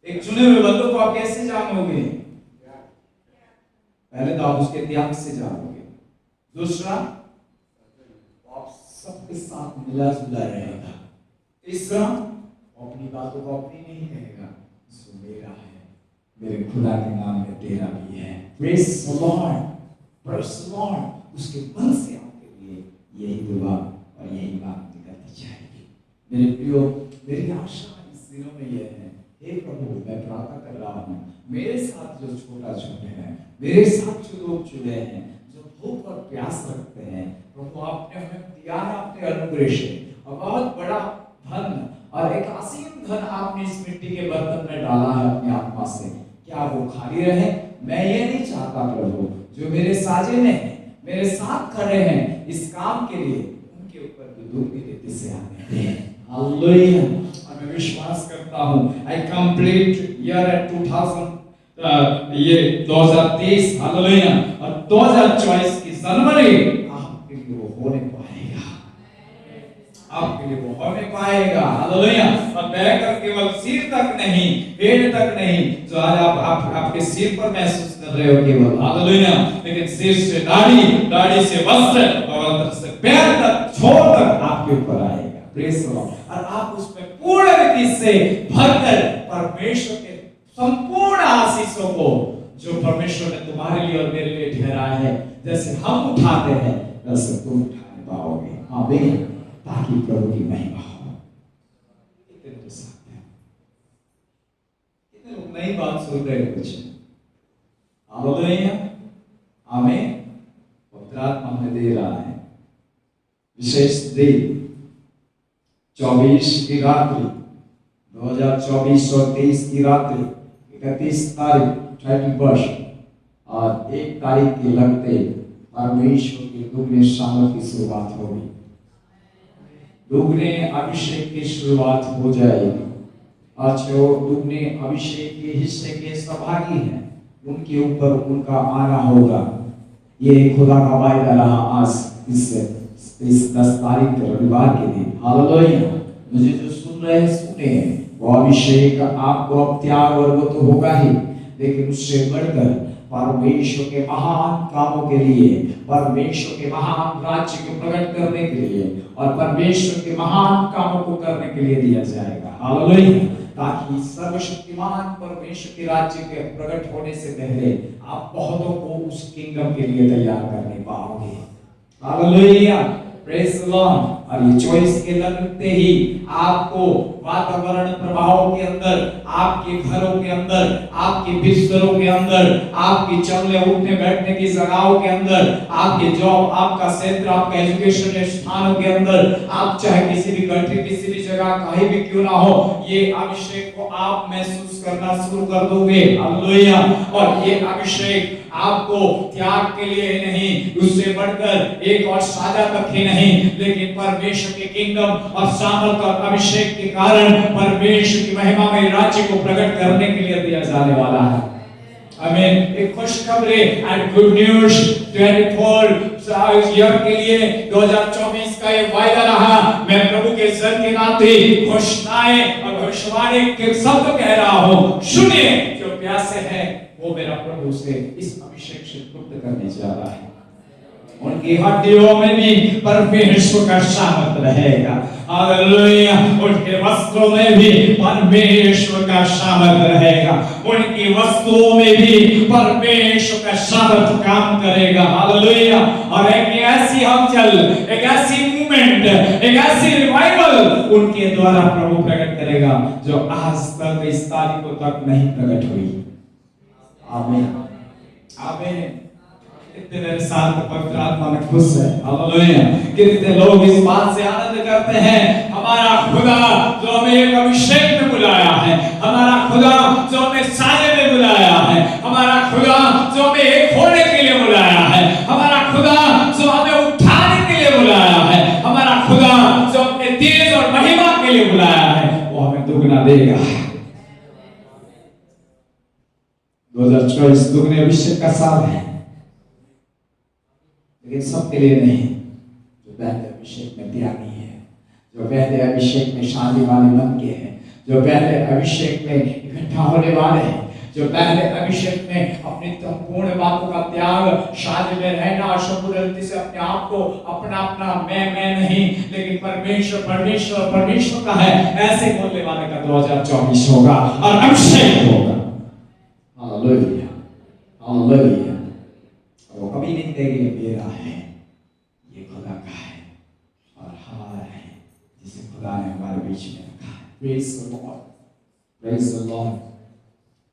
एक चुने हुए बंदों को आप कैसे जानोगे? पहले तो आप उसके त्याग से जानोगे। दूसरा, आप सबके साथ मिला जुला रहेगा। तीसरा, अपनी बातों को अपनी नहीं कहेगा, इसको मेरा है, मेरे खुदा के नाम में तेरा भी है। Praise the Lord. Praise the Lord. उसके मन से आपके लिए यही दुआ और यही बात निकलती जाएगी। मेरे प्रियो, मेरी आशा इस दिनों में यह है, हे प्रभु, मैं प्रार्थना कर रहा हूँ, मेरे साथ जो छोटा छोटे हैं, मेरे साथ जो लोग जुड़े हैं, जो भूख और प्यास रखते हैं, प्रभु आपने हमें दिया है अपने अनुग्रह से, और बहुत बड़ा धन और एक असीम धन आपने इस मिट्टी के बर्तन में डाला है अपनी आत्मा से। क्या वो खाली रहे? मैं ये नहीं चाहता प्रभु, जो मेरे साजे में हैं, मेरे साथ खड़े हैं इस काम के लिए, उनके ऊपर भी दुख की रीति से आने दें। हालेलुया। और मैं विश्वास करता हूँ, आई कंप्लीट ईयर 2023, हालेलुया, और 2024 की जनवरी आपके लिए वो होने पाएगा, आपके लिए वो होने पाएगा। हालेलुया। और बहकर केवल सिर तक नहीं, पेट तक नहीं, जो आज आप आपके सिर पर महसूस कर रहे हो केवल, हालेलुया, लेकिन सिर से दाढ़ी, दाढ़ी से वस्त्र और वस्त्र से पैर तक, छोर तक आपके ऊपर आएगा। Praise the Lord. और आप उसमें पूर्ण रीति से भरकर परमेश्वर के संपूर्ण आशीषों को, जो परमेश्वर ने तुम्हारे लिए और मेरे लिए ठहराया है, जैसे हम उठाते हैं वैसे तुम उठाने पाओगे। आमीन। ताकि प्रभु की महिमा हो। कितने लोग साथ हैं? कितने लोग नई बात सुन रहे हैं? कुछ हालेलुया। आमीन। पवित्र आत्मा हमें दे रहा है विशेष दिन 24 की रात्रि, 2024 और 23 की रात्रि, 31 तारीख 31 और 1 तारीख के लगते परमेश्वर की दुगने सामर्थ की शुरुआत होगी। दुगने अभिषेक की शुरुआत हो जाएगी। आज जो दुगने अभिषेक के हिस्से के सहभागी हैं, उनके ऊपर उनका आना होगा। ये खुदा का वायदा रहा आज इस 10 तारीख के रविवार के दिन। हालेलुया। मुझे जो सुन रहे हैं सुने, वो अभिषेक आपको अब त्याग और वो तो होगा ही, लेकिन उससे बढ़कर परमेश्वर के महान कामों के लिए, परमेश्वर के महान राज्य को प्रकट करने के लिए और परमेश्वर के महान कामों को करने के लिए दिया जाएगा। हालेलुया। ताकि सर्वशक्तिमान परमेश्वर के राज्य के प्रकट होने से पहले आप बहुतों को उस किंगडम के लिए तैयार करने पाओगे। हालेलुया। Praise the Lord. और ये चॉइस के लगते ही आपको वातावरण प्रभाव के अंदर, आपके घरों के अंदर, आपके बिस्तरों के अंदर, आपकी चलने उठने बैठने की जगहों के अंदर, आपके जॉब, आपका क्षेत्र, आपका एजुकेशन स्थानों के अंदर, आप चाहे किसी भी कंट्री, किसी भी जगह कहीं भी क्यों ना हो, ये अभिषेक को आप महसूस करना शुरू कर दोगे। हालेलुया। और ये अभिषेक आपको त्याग के लिए नहीं, उससे बढ़कर एक और साझा तक ही नहीं, लेकिन परमेश्वर के किंगडम और सामर्थ और अभिषेक के कारण परमेश्वर की महिमा में राज्य को प्रकट करने के लिए दिया जाने वाला है। आमीन। एक खुशखबरी एंड गुड न्यूज 24 ईयर के लिए 2024 का ये वायदा रहा। मैं प्रभु के जन के नाते घोषणाएं और भविष्यवाणी के शब्द कह रहा हूं, सुनिए, जो प्यासे हैं वो मेरा प्रभु से इस अभिषेक से तृप्त करने जा रहा है। उनकी हड्डियों में भी परमेश्वर का सामर्थ रहेगा। हालेलुया। उनके वस्त्रों में भी परमेश्वर का सामर्थ रहेगा। उनकी वस्तुओं में भी परमेश्वर का सामर्थ काम करेगा। हालेलुया। और एक ऐसी हलचल, एक ऐसी मूवमेंट, एक ऐसी रिवाइवल उनके द्वारा प्रभु प्रकट करेगा जो आज तक इस तारीखों तक नहीं प्रकट हुई। आमीन। आमीन। कितने मेरे साथ पवित्र आत्मा में खुश है। हालेलुया। कितने लोग इस बात से आनंद करते हैं, हमारा खुदा जो हमें एक अभिषेक में बुलाया है, हमारा खुदा जो हमें साजे में बुलाया है, हमारा खुदा जो हमें एक होने के लिए बुलाया है, हमारा खुदा जो हमें उठाने के लिए बुलाया है, हमारा खुदा जो अपने तेज और महिमा के लिए बुलाया है, वो हमें दुगना देगा। 2024 दुगने अभिषेक का साल है, लेकिन सबके लिए नहीं। जो पहले अभिषेक में त्यागी है, जो पहले अभिषेक में शादी वाले बन के हैं, जो पहले अभिषेक में इकट्ठा होने वाले हैं, जो पहले अभिषेक में अपनी संपूर्ण बातों का त्याग, शादी में रहना, संपूर्ण से अपने आप को अपना मैं नहीं, लेकिन परमेश्वर परमेश्वर परमेश्वर का है, ऐसे बोलने वाले का 2024 होगा और अभिषेक होगा। हालेलुया। हालेलुया। वो कभी नहीं कहेगी ये मेरा है, ये खुदा का है और हमारा है, जिसे खुदा ने हमारे बीच में रखा है। Praise the Lord, praise the Lord.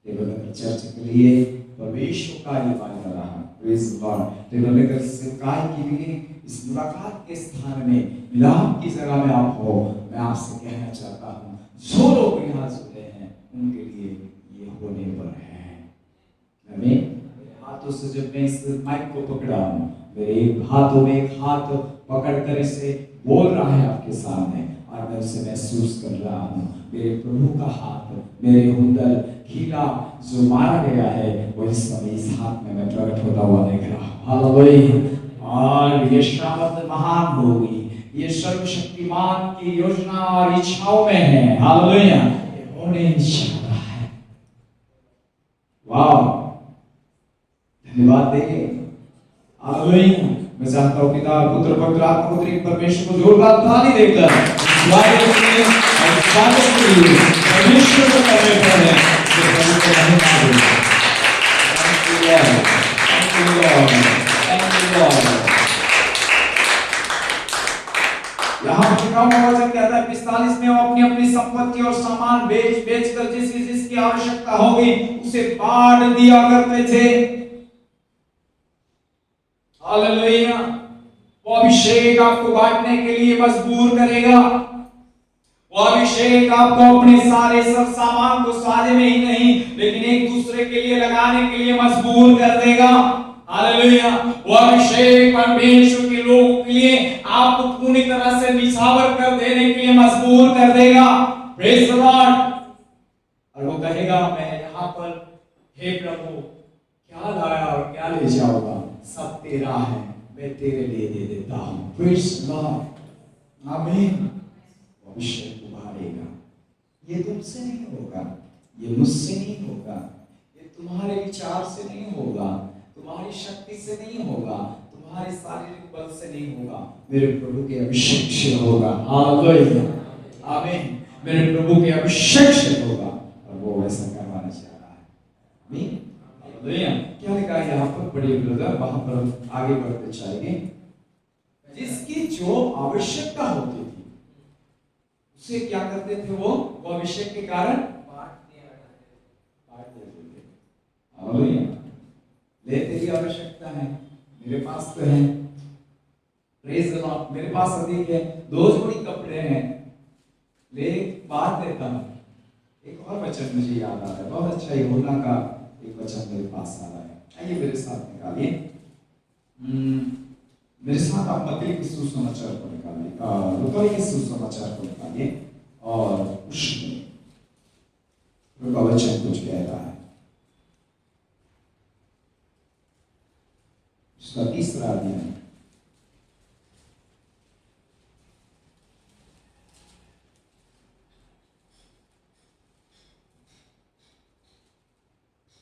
Table church के लिए परमेश्वर का ये वायदा रहा। Praise the Lord. टेबल लेकर सेवकाई के लिए इस मुलाकात के स्थान में, मिलाप की जगह में आप हो, मैं आपसे कहना चाहता हूँ, जो लोग यहाँ जुड़े हैं उनके लिए ये होने पर है। आमीन। हाथों से जब मैं इस माइक को पकड़ा हूं, मेरे एक हाथों में एक हाथ पकड़कर इसे बोल रहा है आपके सामने, और मैं उसे महसूस कर रहा हूं। मेरे प्रभु का हाथ मेरे अंदर खीला जो मारा गया है, वो इस समय इस हाथ में मैं प्रकट होता हुआ देख रहा हूं। हालेलुया। और ये शब्द महान होगी, ये सर्वशक्तिमान की योजना और इच्छाओं में है। हालेलुया। ये होने जा रहा है। वाह, धन्यवाद देंगे। हालेलुया। मैं चाहता हूं पिता पुत्र पवित्र आत्मा को तेरे परमेश्वर को जोरदार ताली देकर स्वागत के लिए परमेश्वर को करने पर है। यहाँ वचन कहता है 45 में, वो अपनी अपनी संपत्ति और सामान बेच कर जिसकी आवश्यकता होगी उसे बांट दिया करते थे। हालेलुया। वो अभिषेक आपको बांटने के लिए मजबूर करेगा। वो अभिषेक आपको अपने सारे सब सामान को साझे में ही नहीं, लेकिन एक दूसरे के लिए लगाने के लिए मजबूर कर देगा। हालेलुया। वो अभिषेक परमेश्वर के लोगों के लिए आपको पूरी तरह से निछावर कर देने के लिए मजबूर कर देगा। Praise the Lord. और वो कहेगा, मैं यहाँ पर हे प्रभु क्या लाया और क्या ले जाऊंगा, सब तेरा है, मैं तेरे लिए दे देता हूँ। Praise the Lord. आमीन। अभिषेक उभारेगा। ये तुमसे नहीं होगा, ये मुझसे नहीं होगा, ये तुम्हारे विचार से नहीं होगा, तुम्हारी शक्ति से नहीं होगा, तुम्हारे शारीरिक बल से नहीं होगा, मेरे प्रभु के अभिषेक से होगा। हालेलुया। आमीन। मेरे प्रभु के अभिषेक से होगा, और वो वैसा करवाना चाह रहा है। आमीन। हालेलुया। क्या लिखा है यहाँ पर, पढ़िए ब्रदर, वहां पर आगे बढ़ते चलेंगे। जिसकी जो आवश्यकता होती थी उसे क्या करते थे वो अभिषेक के कारण बांट दिया करते बांट देते थे। हालेलुया। लेते की आवश्यकता है, मेरे पास तो है, प्रेज द लॉर्ड, मेरे पास अधिक है, 2 जोड़ी कपड़े हैं, ले बांट देता हूं। एक और वचन मुझे याद आ रहा है, बहुत अच्छा यूहन्ना का एक वचन मेरे पास आ रहा है, आइए मेरे साथ निकालिए। मेरे साथ आप मत्ती के सुसमाचार को निकालिए, लूका के सुसमाचार को निकालिए, और उसमें लूका वचन कुछ कह रहा है, उसका 3रा अध्याय,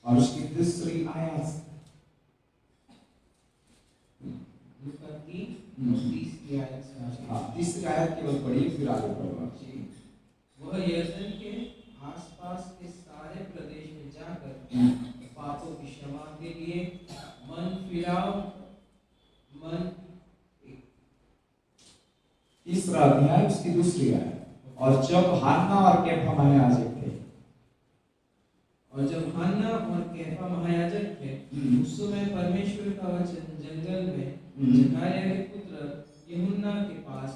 और उसकी 3री आयत, लूका की 30 आयत से आगे। हाँ 3री आयत केवल पढ़िए, फिर आगे पढ़ूंगा। जी। वह यरदन के आसपास के सारे प्रदेश में जाकर पापों की क्षमा के लिए मन फिराओ, मन 3रा अध्याय उसकी 2री आयत, और जब हन्ना और कैफा महायाजक थे, और जब हन्ना और कैफा महायाजक थे, उस समय परमेश्वर का वचन जंगल में जकरिया के पुत्र यूहन्ना के पास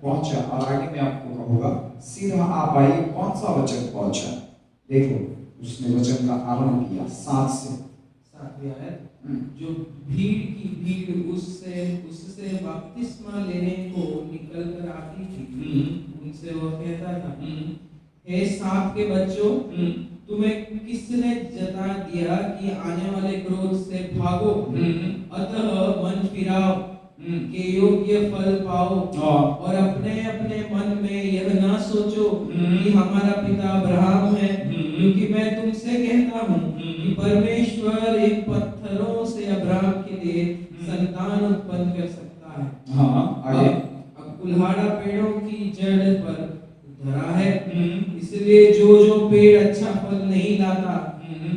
पहुंचा। और आगे मैं आपको कहूंगा, सीधा आप आइए, कौन सा वचन पहुंचा, देखो उसने वचन का आरंभ किया 7 से 7वीं आयत। जो भीड़ की भीड़ उससे बपतिस्मा लेने को निकल कर आती थी, उनसे वह कहता था, हे सांप के बच्चों, तुम्हें किसने जता दिया कि आने वाले क्रोध से भागो, अतः मन फिराओ के योग्य फल पाओ, और अपने अपने मन में यह ना सोचो कि हमारा पिता अब्राहम है, क्योंकि मैं तुमसे कहता हूँ कि परमेश्वर इन पत्थरों से अब्राहम के लिए संतान उत्पन्न कर सकता है। हाँ आगे। अब कुल्हाड़ा पेड़ों की जड़ पर धरा है, इसलिए जो पेड़ अच्छा फल नहीं लाता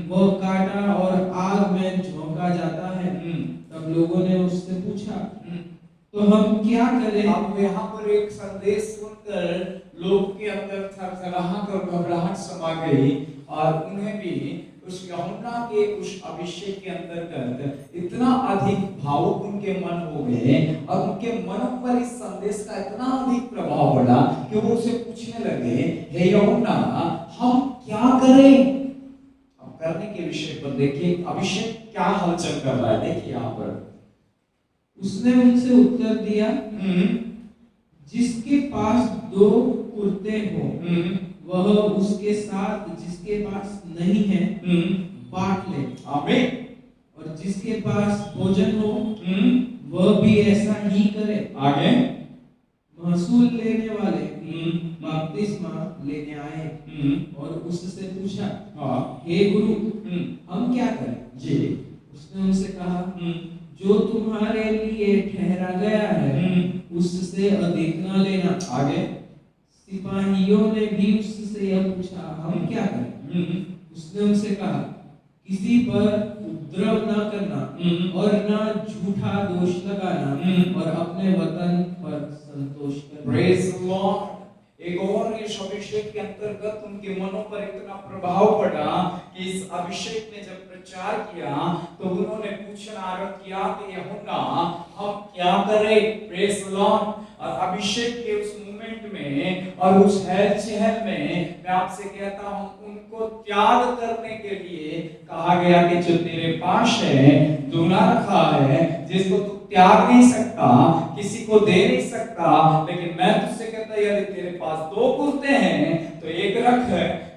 वह काटा और आग में झोंका जाता है। तब लोगों ने उससे पूछा, तो हम क्या करें? अब यहाँ पर एक संदेश सुनकर लोग के अंदर थरथराहट और घबराहट समा गई, और उन्हें भी उस यूहन्ना के उस अभिषेक के अंतर्गत इतना अधिक भावुक उनके मन हो गए, और उनके मन पर इस संदेश का इतना अधिक प्रभाव पड़ा कि वो उसे पूछने लगे, हे यूहन्ना, हम क्या करें? अब करने के विषय पर देखिए अभिषेक क्या हलचल कर रहा है, देखिए यहाँ पर उसने उनसे उत्तर दिया, जिसके पास 2 कुर्ते हो वह उसके साथ जिसके पास नहीं है बांट ले। आमीन। और जिसके पास भोजन हो वह भी ऐसा ही करे। आगे। महसूल लेने वाले बपतिस्मा लेने आए और उससे पूछा, हे गुरु, हम क्या करें? जी। उसने उनसे कहा, जो तुम्हारे लिए ठहरा गया है उससे अधिक न लेना। आगे। सिपाहियों ने भी उससे यह पूछा, हम क्या करें? उसने उनसे कहा, किसी पर उपद्रव न करना और न झूठा दोष लगाना और अपने वतन पर संतोष करना। Praise the Lord. एक और इस अभिषेक के अंतर्गत उनके मनों पर इतना प्रभाव पड़ा कि इस अभिषेक ने जब प्रचार किया तो उन्होंने पूछना आरंभ किया कि यूहन्ना, हम क्या करें? Praise the Lord. और अभिषेक के उस मोमेंट में और उस हलचल में मैं आपसे कहता हूं, उनको त्याग करने के लिए कहा गया कि जो तेरे पास है, दुना रखा है, जिसको तू त्याग नहीं सकता, किसी को दे नहीं सकता, लेकिन मैं तुझसे कहता यदि तेरे पास 2 कुर्ते हैं तो एक रख,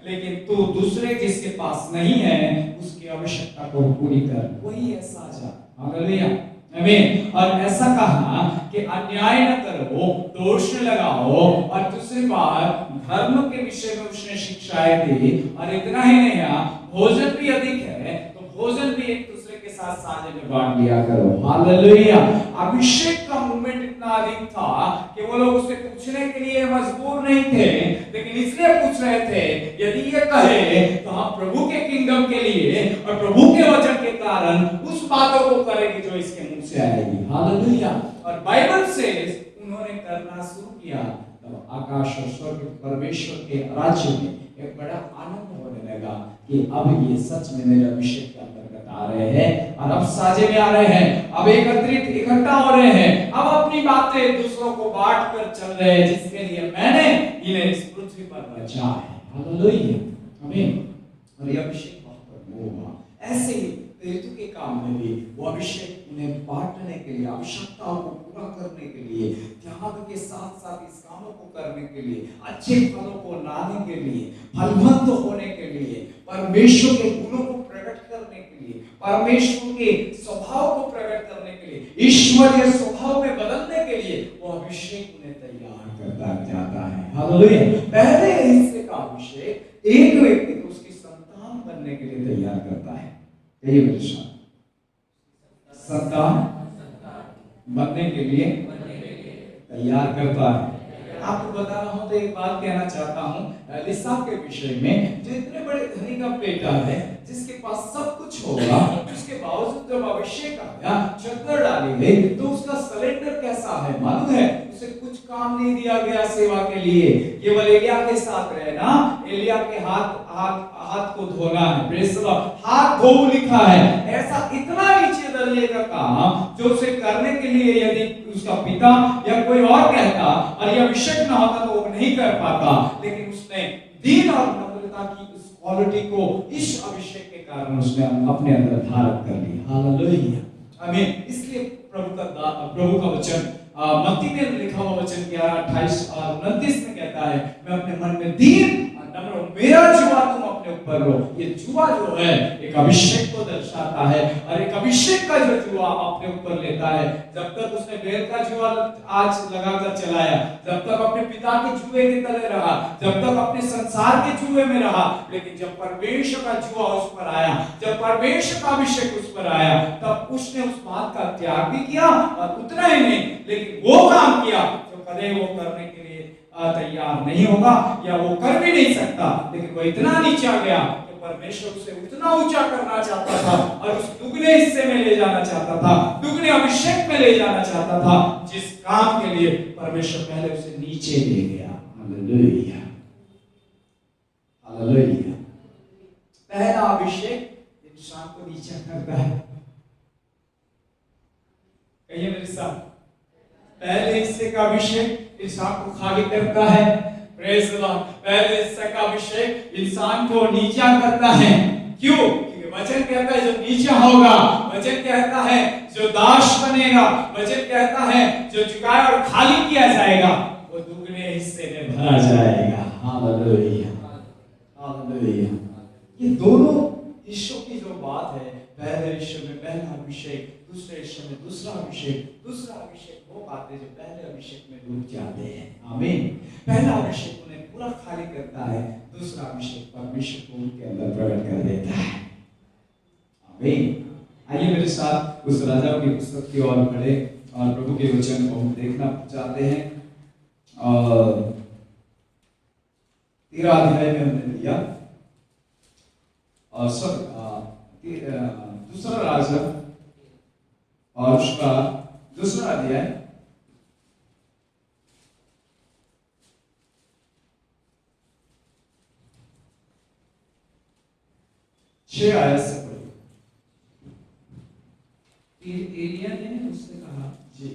लेकिन तू दूसरे जिसके पास नहीं है उसकी आवश्यकता को पूरी कर, वही है साझा। हालेलुया, आमीन। और ऐसा कहा कि अन्याय न करो, दोष न लगाओ, और दूसरी बात धर्म के विषय में उसने शिक्षाएं दी, और इतना ही नहीं, भोजन भी अधिक है तो भोजन भी एक दूसरे के साथ साझे में बांट लिया करो। हालेलुया। अभिषेक का मूवमेंट इतना अधिक था कि वो लोग उससे पूछने के लिए मजबूर नहीं थे, लेकिन इसलिए पूछ रहे थे, यदि ये कहे तो हम प्रभु के किंगडम के लिए और प्रभु के वचन के कारण उस बातों को करेंगे जो इसके मुंह से आएगी। हालेलुया। और बाइबल से उन्होंने करना शुरू किया। तब आकाश और स्वर्ग परमेश्वर के राज्य में एक बड़ा आनंद होने लगा कि अब ये सच में मेरे अभिषेक के अंतर्गत आ रहे हैं और अब साझे में आ रहे हैं, अब एकत्रित इकट्ठा हो रहे हैं, अब अपनी बातें दूसरों को बांट कर चल रहे हैं जिसके लिए मैंने इन्हें इस पृथ्वी पर रचा है। हालेलुया, आमीन। और ये अभिषेक वहां पर वो हुआ। ऐसे ही प्रेरितों के काम में भी वो अभिषेक उन्हें बांटने के लिए, आवश्यकताओं को पूरा करने के लिए, त्याग के साथ साथ इस कामों को करने के लिए, अच्छे फलों को लाने के लिए, फलवंत होने के लिए, परमेश्वर के गुणों को प्रकट करने के लिए, परमेश्वर के स्वभाव को प्रकट करने के लिए, ईश्वरीय स्वभाव में बदलने के लिए वो अभिषेक उन्हें तैयार करता जाता है। हालेलुया। पहले हिस्से का अभिषेक एक व्यक्ति को उसकी संतान बनने के लिए तैयार करता है। यही मेरे साथ संतान बनने के लिए तैयार करता है। आपको बता रहा हूं तो एक बात कहना चाहता हूं एलिसा के विषय में, जो इतने बड़े धनी का बेटा है, जिसके पास सब कुछ होगा, उसके बावजूद जब अभिषेक आया, चद्दर डाली गई, तो उसका सिलेंडर कैसा है मालूम है? उसे कुछ काम नहीं दिया गया सेवा के लिए, केवल एलिया के साथ रहना, एलिया के हाथ को धोना है। Praise the Lord. हाथ धो लिखा है, ऐसा इतना नीचे दलने का काम जो उसे करने के लिए यदि उसका पिता या कोई और कहता और यह अभिषेक ना होता तो वो नहीं कर पाता, लेकिन उसने दीन और नम्रता की उस क्वालिटी को इस अभिषेक के कारण उसने अपने अंदर धारण कर लिया। हालेलुया, आमीन। इसलिए प्रभु का वचन मत्ती में लिखा हुआ वचन 11:28 और 29 में कहता है, मैं अपने मन में दीन और नम्र, मेरा जुआ तुम अपने ऊपर लो। ये जुआ जो है एक अभिषेक को दर्शाता है, और एक अभिषेक का जो जुआ अपने ऊपर लेता है, जब तक उसने बैल का जुआ आज लगाकर चलाया, जब तक अपने पिता के जुए के तले रहा, जब तक अपने संसार के जुए में रहा, लेकिन जब परमेश्वर का जुआ उस पर आया, जब परमेश्वर का अभिषेक उस पर आया, तब उसने उस बात का त्याग भी किया, और उतना ही नहीं, लेकिन वो काम किया जो कदे वो करने के लिए तैयार नहीं होगा, या वो कर भी नहीं सकता, लेकिन वो इतना नीचा गया कि परमेश्वर उसे उतना ऊंचा करना चाहता था, और उस दुगने हिस्से में ले जाना चाहता था, दुगने अभिषेक में ले जाना चाहता था, जिस काम के लिए परमेश्वर पहले उसे नीचे ले गया। Hallelujah, hallelujah. पहला अभिषेक इंसान को नीचा करता है। कहिए मेरे साथ, पहले हिस्से का अभिषेक इंसान को खाली करता है। Praise the Lord. पहले हिस्से का अभिषेक इंसान को नीचा करता है। क्यों? क्योंकि वचन कहता है जो नीचा होगा, वचन कहता है जो दास बनेगा, वचन कहता है जो झुकाया और खाली किया जाएगा, वो दुगने हिस्से में भरा जाएगा। Hallelujah, hallelujah. ये दोनों हिस्सों की जो बात है, पहले हिस्से में पहला अभिषेक, दूसरे हिस्से में दूसरा अभिषेक, दूसरा अभिषेक वो बातें जो पहले अभिषेक में डूब जाते हैं। आमीन। पहला अभिषेक उन्हें पूरा खाली करता है, दूसरा अभिषेक परमेश्वर को उनके अंदर प्रकट कर देता है। आमीन। आइए मेरे साथ उस राजा की पुस्तक की ओर बढ़े और प्रभु के वचन को हम देखना चाहते हैं। 13 अध्याय में हमने लिया, और दूसरा राजा और उसका दूसरा अध्याय 6 आयत से पढ़िए। फिर एलिया ने उससे कहा, जी,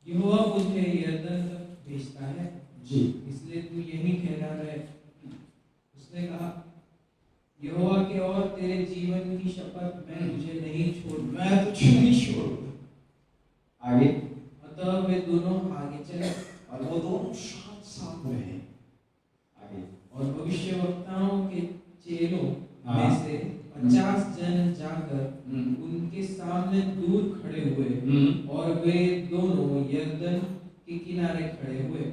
यहोवा मुझे यरदन तक भेजता है, जी, इसलिए तू यहीं ठहरा रहे। उसने कहा, यहोवा के और तेरे जीवन की शपथ, मैं तुझे नहीं छोड़ूंगा, मैं तुझे नहीं छोड़ूंगा। आगे, अतः वे दोनों आगे चले, और वो दोनों साथ साथ रहे। आगे, और भविष्यवक्ताओं के चेलों में से 50 जन जाकर उनके सामने दूर खड़े हुए, और वे दोनों यरदन के किनारे खड़े हुए।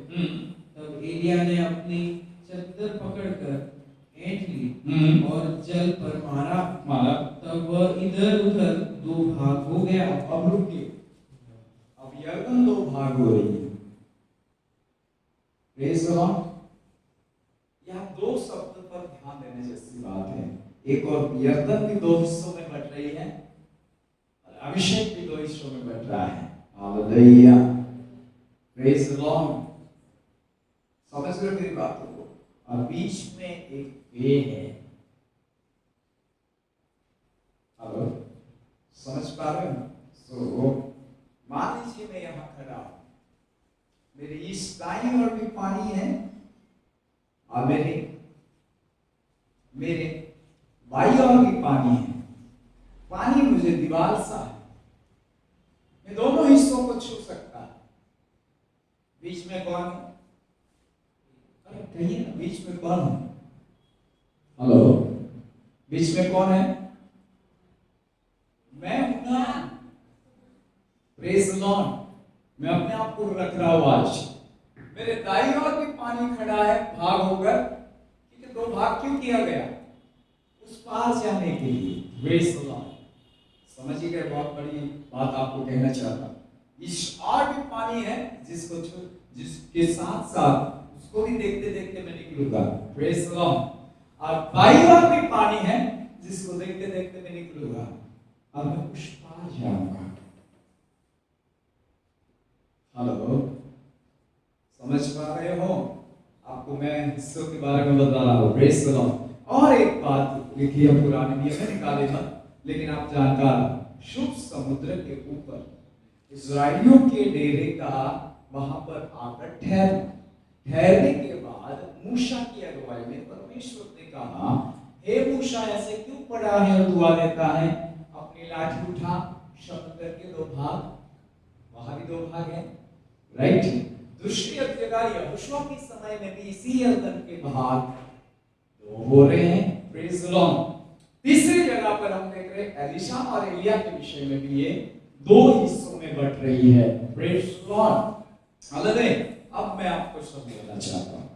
तब एलिया ने अपनी चद्दर पकड़कर ऐंठ ली और जल पर मारा। तब वह इधर उधर 2 भाग हो गया। अब रुकिए, अब यरदन 2 भाग हो रही है। Praise the Lord. यहाँ 2 शब्द पर ध्यान देने जैसी बात है। एक और यरदन भी 2 हिस्सों में बट रही है, और अभिषेक भी 2 हिस्सों में बट रहा है। Hallelujah, praise the Lord. समझ रहे हो मेरी बातों को? और बीच में एक वे है। हेलो, समझ पा रहे हो? मान लीजिए मैं यहां खड़ा हूं, मेरे इस दाईं ओर भी पानी है और मेरे बाईं ओर भी पानी है। पानी मुझे दीवार सा है, मैं दोनों हिस्सों को छू सकता है। बीच में कौन है? अरे कहिए ना, बीच में कौन है? हेलो, बीच में कौन है? मैं हूं ना। Praise the Lord. मैं अपने आप को रख रहा हूं आज। मेरे दाईं ओर भी पानी खड़ा है भाग होकर, क्योंकि दो भाग क्यों किया गया? उस पार जाने के लिए। Praise the Lord. समझिए गए? बहुत बड़ी बात आपको कहना चाहता हूं। इस और भी पानी है जिसके साथ साथ उसको भी देखते देखते मैं निकलूंगा। Praise the Lord. और बाईं ओर भी पानी है जिसको देखते देखते मैं निकलूंगा और मैं उस पार जाऊंगा। हेलो, समझ पा रहे हो? आपको मैं हिस्सों के बारे में बता रहा हूं। Praise the Lord. और एक बात लिखी है पुराने नियम में, निकाले मत, लेकिन आप जानकार, शुभ समुद्र के ऊपर इस्राएलियों के डेरे का वहां पर आकर ठहरने के बाद मूसा की अगुवाई में परमेश्वर ने कहा, हे मूसा, ऐसे क्यों पड़ा है और दुआ देता है? अपनी लाठी उठा, समुद्र के दो भाग, वहां भी दो भाग है, राइट? दूसरी जगह यहोशू के समय में भी इसी यरदन के भाग दो हो रहे हैं। Praise the Lord. तीसरी जगह पर हम देख रहे हैं एलीशा और एलिया के विषय में भी ये दो हिस्सों में बट रही है। Praise the Lord. हालेलुया। अब मैं आपको समझाना चाहता हूं,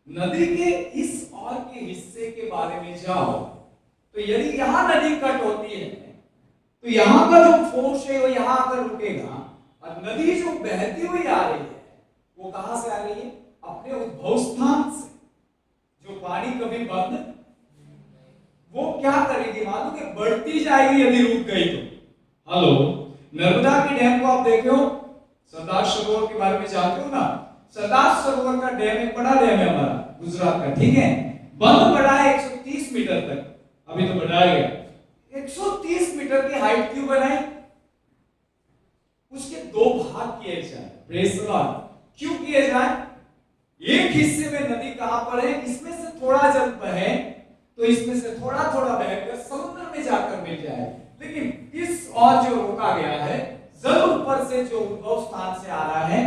नदी के इस और के हिस्से के बारे में जाओ तो यदि यहां नदी कट होती है तो यहां का जो फोर्स है वो यहां आकर रुकेगा, और नदी जो बहती हुई आ रही है वो कहां से आ रही है? अपने उद्भव स्थान से। जो पानी कभी बंद, वो क्या करेगी मालूम है? बढ़ती जाएगी यदि रुक गई तो। हेलो, नर्मदा के डैम को आप देखे हो? सरदार सरोवर के बारे में जानते हो ना? सरदार सरोवर का डैम एक बड़ा डैम है हमारा गुजरात का, ठीक है? बंद बढ़ा है 130 मीटर तक, अभी तो बढ़ाया गया। 130 मीटर की हाइट क्यों बनाई? उसके दो भाग किए जाए। Praise the Lord. क्यों किए जाए? एक हिस्से में नदी कहां पर है? इसमें से थोड़ा जल बहे तो इसमें से थोड़ा थोड़ा बहकर समुद्र में जाकर मिल जाए, लेकिन इस और जो रोका गया है, जल ऊपर से जो उद्भव स्थान से आ रहा है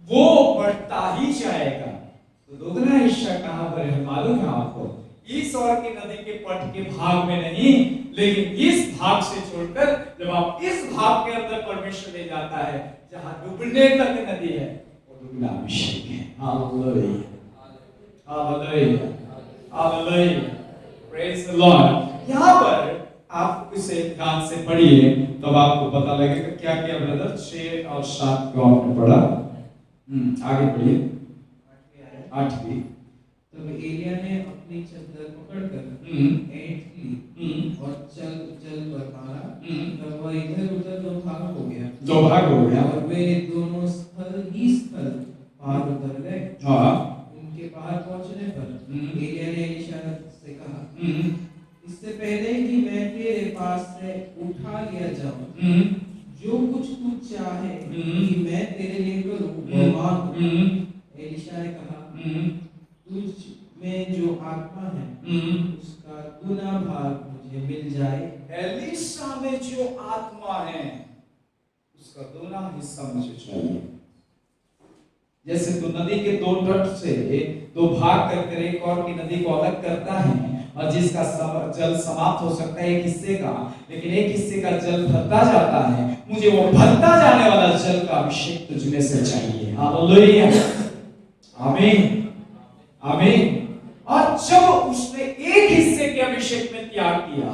वो बढ़ता ही जाएगा। तो दोगुना हिस्सा कहां पर है मालूम है आपको? इस और की नदी के पट के भाग में नहीं, लेकिन इस भाग से छोड़कर जब आप इस भाग के अंदर परमेश्वर ले जाता है जहां डूबने तक नदी है, वो डूबना अभिषेक है। Hallelujah, hallelujah, hallelujah. Praise the Lord. यहां पर आप इसे ध्यान से पढ़िए तब आपको पता लगेगा क्या क्या ब्रदर 6 और 7 को आपने पढ़ा। आगे पढ़िए 8वीं। तब एलिया ने अपनी चद्दर पकड़कर ऐंठ ली और जल पर मारा, तब वह इधर उधर दो भाग हो गया और वे दोनों स्थल ही स्थल पार उतर गए। उनके पार पहुंचने पर एलिया ने एलीशा से कहा, इससे पहले कि मैं तेरे पास से उठा लिया जाऊं, जो कुछ तू चाहे कि मैं तेरे लिए करूं वो मांग। एलीशा ने कहा, तुझ में जो आत्मा है उसका गुना भाग मुझे मिल जाए। एलीशा में जो आत्मा है उसका दोना हिस्सा मुझे चाहिए। जैसे तो नदी के दो तट से दो भाग करके एक और की नदी को अलग करता है और जिसका जल समाप्त हो सकता है एक हिस्से का, लेकिन एक हिस्से का जल भरता जाता है। मुझे वो भरता जाने वाला जल का अभिषेक तुझ में से चाहिए। हालेलुया, आमीन, आमीन। और जब उसने एक हिस्से के अभिषेक में त्याग किया,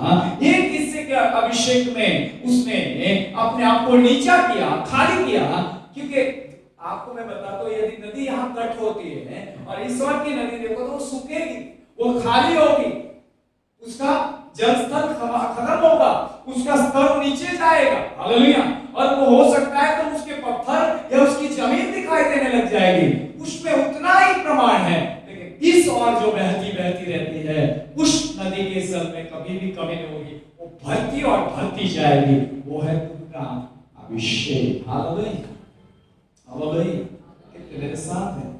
एक हिस्से के अभिषेक में उसने अपने आप को नीचा किया, खाली किया, क्योंकि आपको मैं बताता हूं यदि नदी यहां कट होती है और ईश्वर की नदी देखो तो वो सूखेगी, वो खाली होगी, उसका जल स्तर खत्म होगा, उसका स्तर नीचे जाएगा। हालेलुया। और वो हो सकता है तो उसके पत्थर या उसकी जमीन दिखाई देने लग जाएगी, उसमें उतना ही और भरती जाएगी, वो है दुगना अभिषेक। Hallelujah, hallelujah. कितने मेरे साथ है?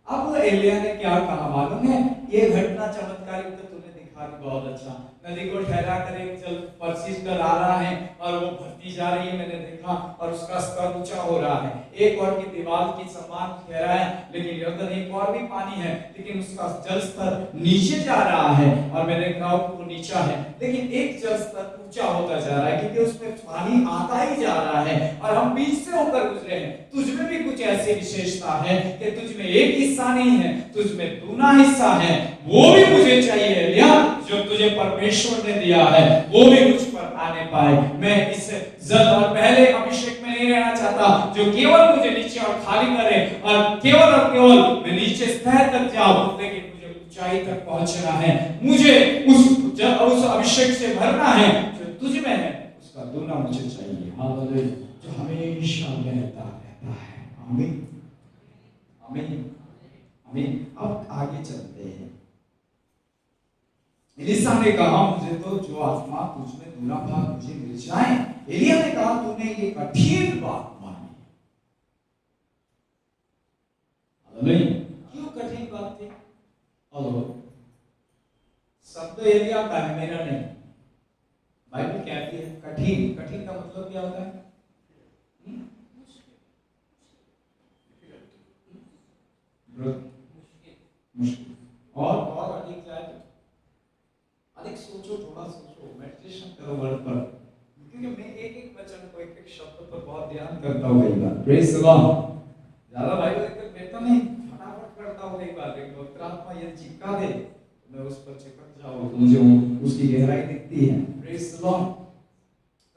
अब एलिया ने क्या कहा मालूम है? ये घटना चमत्कारिक तो तूने दिखा दी, बहुत अच्छा। नदी को ठहरा कर एक जल परसिस्टर आ रहा है और वो भरती जा रही है, मैंने देखा, और उसका स्तर ऊंचा हो रहा है। एक और की दीवार की समान ठहरा है, लेकिन यर्दन एक और भी पानी है, लेकिन उसका जल स्तर नीचे जा रहा है, और मैंने कहा वो नीचा है, लेकिन एक जल स्तर ऊंचा होता जा रहा है, क्योंकि उसमें पानी आता ही जा रहा है और हम बीच से होकर गुजरे हैं। तुझ में भी कुछ ऐसी विशेषता है कि तुझ में एक हिस्सा नहीं है, तुझ में दूना हिस्सा है। वो भी मुझे चाहिए एलिया, जो तुझे परमेश्वर ने दिया है वो भी मुझ पर आने पाए। मैं इस जल और पहले अभिषेक में नहीं रहना चाहता जो केवल मुझे नीचे और खाली करे और केवल मैं नीचे स्थिर तक जाऊं, लेकिन मुझे ऊंचाई तक पहुंचना है। मुझे उस अभिषेक से भरना है जो तुझ में है, उसका दूना मुझे चाहिए। हालेलुया, जो हमेशा रहता है। आमीन, आमीन, आमीन। अब आगे चलते हैं। एलिशा ने कहा मुझे तो जो आत्मा तुझ में दूना भाग मुझे मिल जाए। एलिया ने कहा तूने ये कठिन बात मानी। हालेलुया, क्यों कठिन बात थी? हेलो, शब्द एलिया का है, मेरा नहीं। बाइबल कहती है कठिन। कठिन का मतलब क्या होता है? मुश्किल। और अधिक जाए तो अधिक सोचो, थोड़ा सोचो, मेडिटेशन करो वर्ड पर, क्योंकि मैं एक वचन को, एक शब्द पर बहुत ध्यान करता हूँ कई बार। Praise the Lord. ज्यादा बाइबल लेकर बैठता नहीं, फटाफट करता हूँ कई बार, लेकिन पवित्र आत्मा ये चिपका दे तो मैं उस पर चिपक जाऊँ तो मुझे उसकी गहराई दिखती है। Praise the Lord.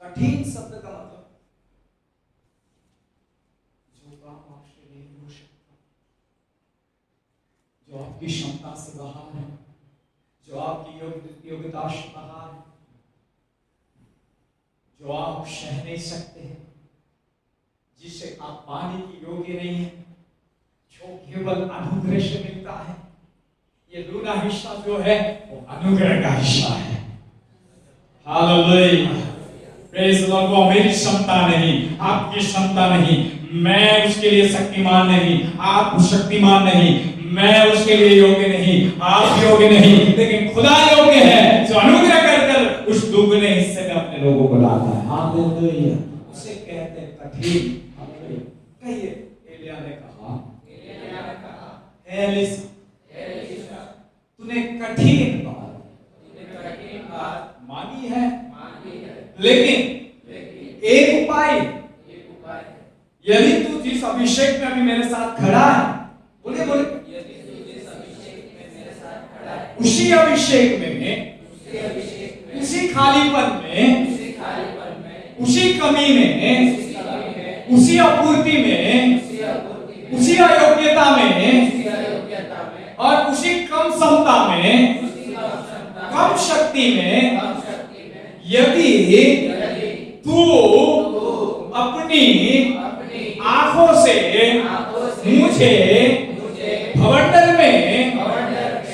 कठिन शब्द का मतलब जो काम आपसे नहीं हो सकता, जो आपकी क्षमता से बाहर है, जो आपकी योग्यता से बाहर है, जो आप सह नहीं सकते हैं, जिसे आप पाने की योग्य नहीं है, जो केवल अनुग्रह से मिलता है। ये दूना हिस्सा जो है वो अनुग्रह का हिस्सा है। Hallelujah, praise the Lord. वो मेरी क्षमता नहीं, आपकी क्षमता नहीं, मैं उसके लिए शक्तिमान नहीं, आप शक्तिमान नहीं, मैं उसके लिए योग्य नहीं, आप योग्य नहीं, लेकिन खुदा योग्य है, जो अनुग्रह कर कर उस दुगने हिस्से में अपने लोगों को लाता है। हालेलुया, उसे कहते हैं कठिन। हालेलुया, कहिए एलिया ने कहा, एलिशा तूने कठिन बात मानी है, लेकिन एक उपाय, यदि तू जिस अभिषेक में अभी मेरे साथ खड़ा है, बोले बोले, उसी अभिषेक में, उसी खालीपन में, उसी कमी में, उसी अपूर्ति में, उसी अयोग्यता में और उसी कम क्षमता में, कम शक्ति में, यदि तू अपनी आंखों से मुझे भवंडर में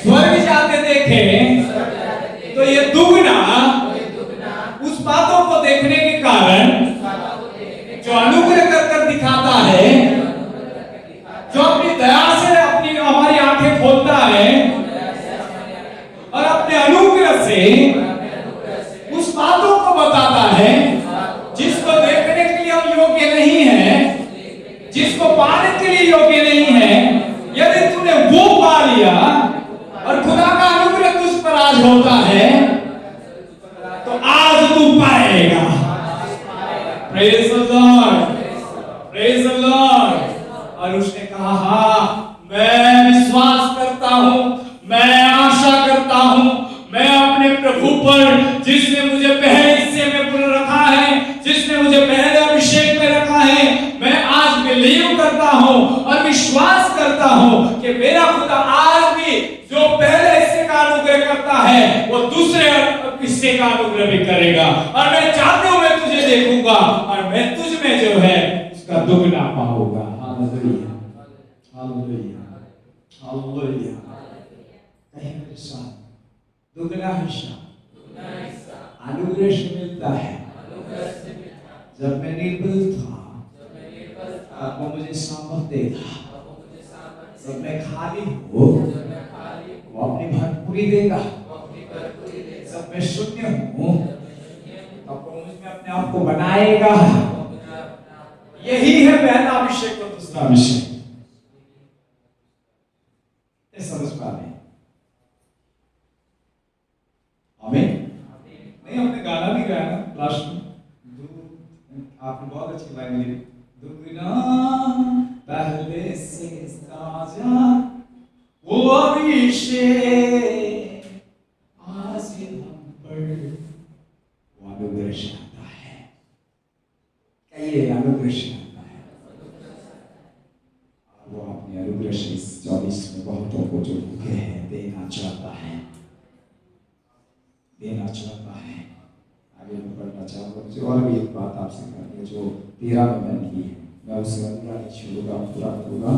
स्वर्ग जाते देखे, तो ये दुगना उस बातों को देखने के कारण जो अनुग्रह कर कर दिखाता है, जो अपनी दया से अपनी हमारी आंखें खोलता है और अपने अनुग्रह से उस बातों को बताता है जिसको देखने के लिए हम योग्य नहीं है, जिसको पाने के लिए योग्य नहीं है। यदि तूने वो पा लिया और खुदा का अनुग्रह तुझ पर आज होता है, तो आज तू पाएगा। Praise the Lord, praise the Lord. और उसने कहा हाँ, मैं विश्वास करता हूं, मैं आशा करता हूं, मैं अपने प्रभु पर, जिसने मुझे पहले हिस्से में पुनः रखा है, जिसने मुझे पहले अभिषेक में रखा है, मैं आज बिलीव करता हूं और विश्वास करता हूं कि मेरा खुदा आज भी जो पहले हिस्से का अनुग्रह करता है, वो दूसरे हिस्से का अनुग्रह भी करेगा। और मैं चाहते हुए तुझे देखूंगा और मैं तुझ में जो है उसका दुगना पाऊंगा। Hallelujah, hallelujah, hallelujah. कहीं मेरे साथ दुगना हिस्सा, अनुग्रह से मिलता है। जब मैं निर्बल था अब वो मुझे सामर्थ देगा। जब मैं खाली हूँ वो अपनी भरपूरी देगा। जब मैं शून्य हूँ तब वो मुझ में अपने आप को बनाएगा। यही है पहला अभिषेक और दूसरा अभिषेक। समझ पा रहे हैं? आमीन। नहीं, हमने गाना भी गाया ना लास्ट में। आपने बहुत अच्छी लाइन ली। दुगना पहले से ताजा वो अभिषेक आज हम पर वो अनुग्रह से आता है। कहिए अनुग्रह से आता है। वो अपने अनुग्रह से 24 में बहुतों को जो भूखे हैं देना चाहता है, देना चाहता है। आगे मैं पढ़ना चाहूँगा। मुझे और भी एक बात आपसे करनी है जो 13 में मैंने की है। मैं उसे अधूरा नहीं छोड़ूंगा, पूरा करूँगा।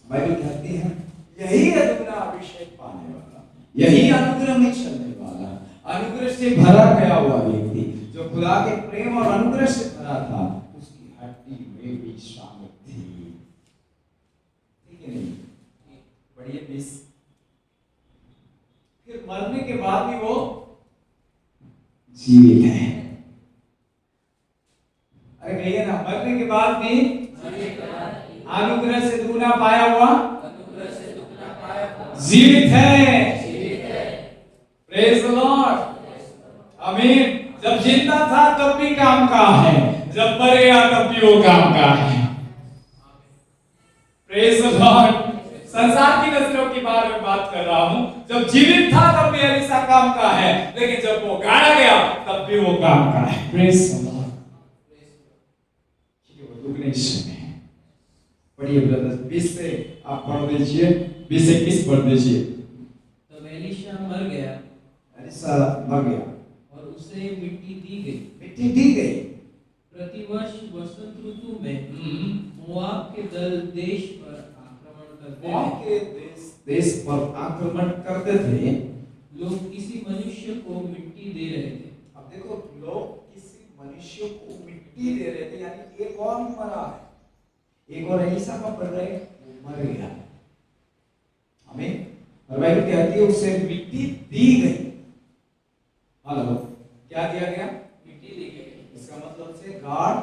बाइबल कहती है यही है दुगना अभिषेक पाने वाला, यही अनुग्रह में चलने वाला, अनुग्रह से भरा गया हुआ व्यक्ति जो खुदा के प्रेम और अनुग्रह से भरा था, उसकी हड्डी में भी शामिल थी। ठीक है नहीं? बढ़िया 20। फिर मरने के बाद भी वो जीवित है। अरे कहिए ना, मरने के बाद भी अनुग्रह से दुगना पाया हुआ जीवित है। Praise the Lord. आमीन। जब जिंदा था तब भी काम का है, जब मरेगा तब भी वो काम का है। Praise the Lord. संसार की नजरों की बात कर रहा हूं। जब जीवित था तब भी एलिशा काम का है, लेकिन जब वो गाड़ा गया तब भी वो काम का है। Praise the Lord. वो दुगने समय पढ़िए ब्रदर। 20 से आप पढ़ दीजिए, 20 से 21 पढ़ दीजिए। तब एलिशा मर गया, एलिशा मर गया और उसे मिट्टी दी गई। मिट्टी दी गई। प्रतिवर्ष वसंत ऋतु में मोआब के दल देश पर आक्रमण करते देश पर आक्रमण करते थे। लोग किसी मनुष्य को मिट्टी दे रहे थे। अब देखो, लोग किसी मनुष्य को मिट्टी दे रहे थे, यानी एक और मरा है, एक और एलिशा का पढ़ रहे, वो मर गया। आमीन। और बाइबल कहती है उसे मिट्टी दी गई। हेलो, क्या दिया गया? मिट्टी दी गई। इसका मतलब से गाड़,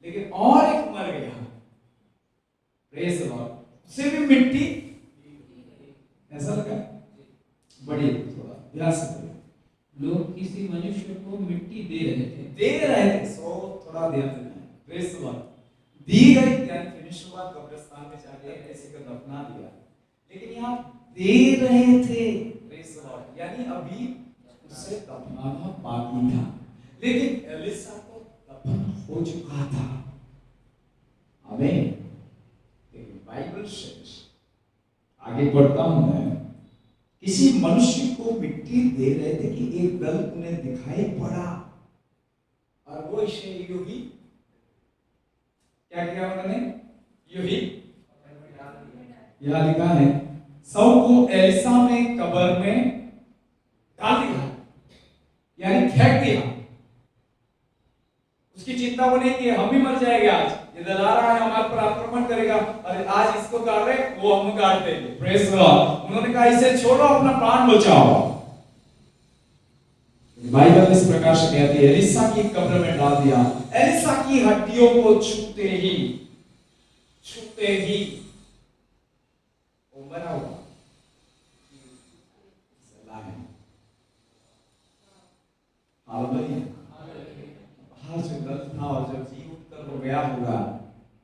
लेकिन और एक मर गया। Praise the Lord. उसे भी मिट्टी, ऐसा लगा? बड़ी थोड़ा ध्यान से लोग किसी मनुष्य को मिट्टी दे रहे थे। सो थोड़ा ध्यान देना है। Praise the Lord. दी गई यानी फिनिश हुआ, कब्रिस्तान में जाके किसी को दफना दिया, लेकिन यहाँ दे रहे थे। Praise the Lord. यानी अभी उसे दफनाना बाकी था, लेकिन एलिशा को दफन हो चुका था। आमीन। बाइबल से आगे बढ़ता हूं मैं। किसी मनुष्य को मिट्टी दे रहे थे कि एक दल उन्हें दिखाई पड़ा, और वो इसे यूं क्या किया उन्होंने? यूं ही यह लिखा है, सब को एलिशा में कब्र में डाल दिया, यानी फेंक दिया। उसकी चिंता वो नहीं की हम भी मर जाएंगे, आज ये दल आ रहा है हमारे पर आक्रमण करेगा, और आज इसको काट रहे वो हम काट देंगे। Praise the Lord. उन्होंने कहा इसे छोड़ो, अपना प्राण बचाओ। बाइबल इस प्रकार से कहती है एलिशा की कब्र में डाल दिया। एलिशा की हड्डियों को छूते ही वो मरा हुआ बाहर जो दल था, और जब जी उठकर वो गया होगा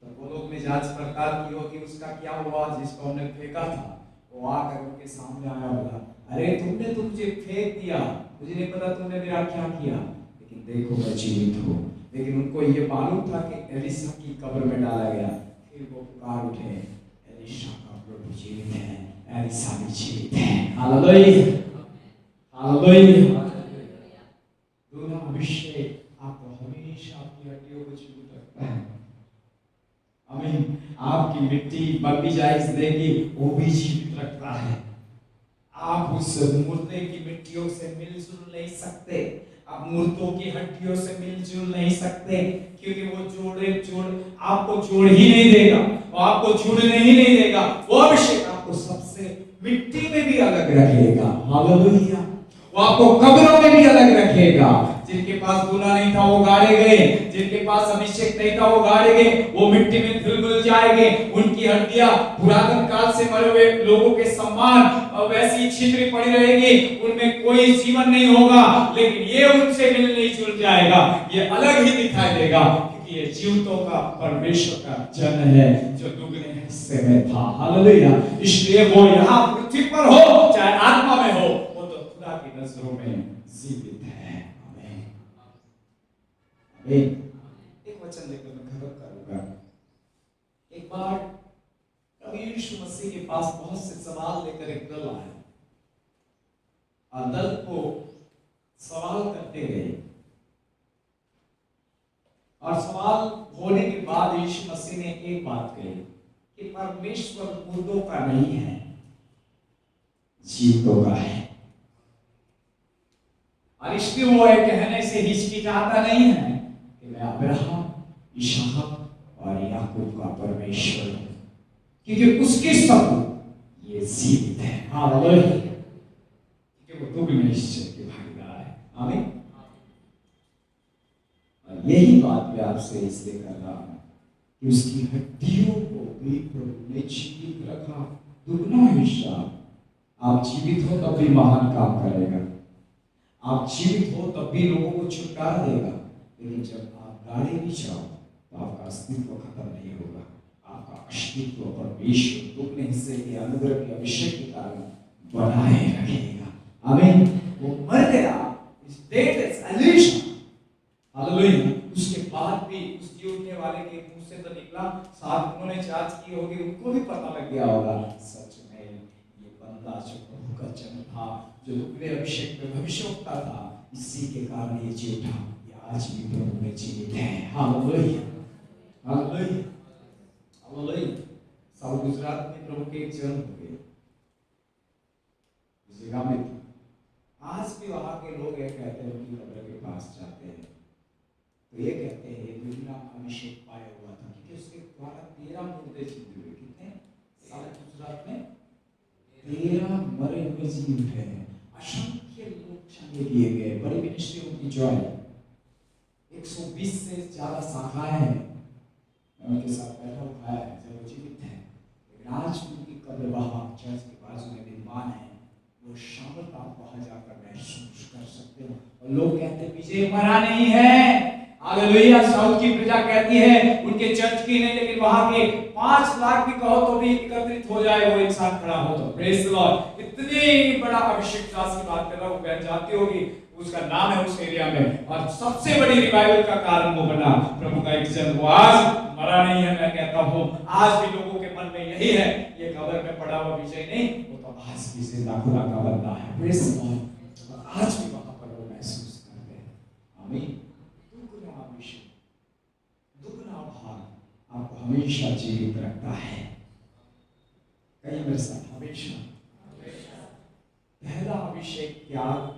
तो वो लोग ने जांच पड़ताल की होगी उसका क्या हुआ, जिसको हमने फेंका था वो आकर उनके सामने आया होगा, अरे तुमने तो मुझे फेंक दिया, मुझे नहीं पता तुमने मेरा क्या किया, लेकिन देखो मैं जीवित हूँ। लेकिन उनको ये मालूम था कि एलिशा की कब्र में डाला गया। फिर वो पुकार उठे, एलिशा का प्रभु जीवित है, एलिशा भी जीवित है। Hallelujah, hallelujah. दोनों अभिषेक आपको हमेशा आपकी हड्डियों को जीवित रखता है। आमीन। आपकी मिट्टी मर भी जाए इस देह की, वो भी जीवित रखता है। आप उस मुर्दे की मिट्टियों से मिलजुल नहीं सकते, आप मुर्दों की हड्डियों से मिलजुल नहीं सकते, क्योंकि वो जोड़ आपको जोड़ ही नहीं देगा, वो आपको जुड़ने ही नहीं देगा। वो अभिषेक आपको सबसे मिट्टी में भी अलग रखेगा। हालेलुया। वो आपको कब्रों में भी अलग रखेगा। जिनके पास दूल्हा नहीं था वो गाड़े गए, जिनके पास अभिषेक नहीं था वो गाड़े गए, वो मिट्टी में धुल जाएंगे। उनकी हड्डियां पुरातन काल से मरे हुए लोगों के समान वैसी छिद्री पड़ी रहेगी, उनमें कोई जीवन नहीं होगा। लेकिन ये उनसे मिलने जुल जाएगा, ये अलग ही दिखाई देगा, क्योंकि ये जीवितों का परमेश्वर का जन है जो दुगने हिस्से में था। हालेलुया। इसलिए वो यहाँ पृथ्वी पर हो चाहे आत्मा में हो, वो तो खुदा की नजरों में जीवित है। आमीन। आमीन। एक वचन लेकर मैं खत्म करूंगा। एक बार प्रभु यीशु मसीह के पास बहुत से सवाल लेकर एक दल आया, और दल को सवाल करते गए, और सवाल होने के बाद यीशु मसीह ने एक बात कही कि परमेश्वर मुर्दों का नहीं है, जीवितों का है। और इसलिए वो कहने से हिचकिचाता नहीं है कि मैं अब्राहम, इसहाक और याकूब का परमेश्वर हूं, क्योंकि उसके सब ये जीवित है। हालेलुया। क्योंकि वो दुगने हिस्से के भागीदार है। आमीन। और यही बात मैं आपसे इसलिए कर रहा हूं कि उसकी हड्डियों को भी प्रभु ने जीवित रखा। दुगना हिस्सा, आप जीवित हो तब भी महान काम करेगा, आप जीवित हो तब भी लोगों को छुटकारा देगा। लेकिन जब आप गाड़े भी जाओ तो आपका अस्तित्व खत्म नहीं होगा। आपका अस्तित्व परमेश्वर दुगने हिस्से के अनुग्रह के अभिषेक के कारण बनाए रखेगा। आमीन। वो मर गया, इस डेटलेस एलिशा, हालेलुया। उसके बाद भी उस जीवने वाले के मुंह से तो निकला, साथ उन्होंने जांच की होगी, उनको भी पता लग गया होगा सच में ये बंदा जो प्रभु का जन था, जो दुगने अभिषेक में भविष्यवक्ता था, इसी के कारण ये जीवित था, ये आज भी प्रभु में जीवित है। Hallelujah. Hallelujah. Hallelujah. South Gujarat में प्रभु के एक जन हो गए, उस जगह में आज भी वहां के लोग ये कहते हैं, उनकी कब्र के पास जाते हैं तो ये कहते हैं ये दुगना अभिषेक पाया हुआ था, क्योंकि उसके द्वारा 13 मुर्दे जीवित हुए। कितने? साउथ गुजरात में 13 मरे हुए जीव उठे हैं। असंख्य लोग चंगे दिए गए, बड़ी मिनिस्ट्री उनकी जो है 120 से ज्यादा शाखाएं हैं, उनके साथ बैठा उठाया है जब वो जीवित है। लेकिन आज उनकी कब्र वहां चर्च के बाजू में विद्यमान है। वो शामत आप वहां जाकर महसूस कर सकते हो। और लोग कहते हैं विजय मरा नहीं है। हालेलुया। साउथ की प्रजा कहती है उनके चर्च की नहीं, लेकिन वहां के 5 लाख भी कहो तो भी एकत्रित हो जाए वो इंसान खड़ा हो तो। Praise the Lord. इतनी बड़ा अभिषेक दास की बात कर रहा हूं, बहन जानती होगी उसका नाम है उस एरिया में, और सबसे बड़ी रिवाइवल का कारण वो बना। प्रभु का एक जन वो आज मरा नहीं है। मैं कहता हूं आज भी लोगों के मन में यही है, ये कब्र में पड़ा हुआ विजय नहीं, वो तो आज भी जिंदा खुदा का बंदा है। Praise the Lord. आज भी वहां पर वो महसूस करते हैं। आमीन। दुगना अभिषेक, दुगना भाग आपको हमेशा जीवित रखता है। कहीं मेरे साथ हमेशा। पहला अभिषेक त्याग,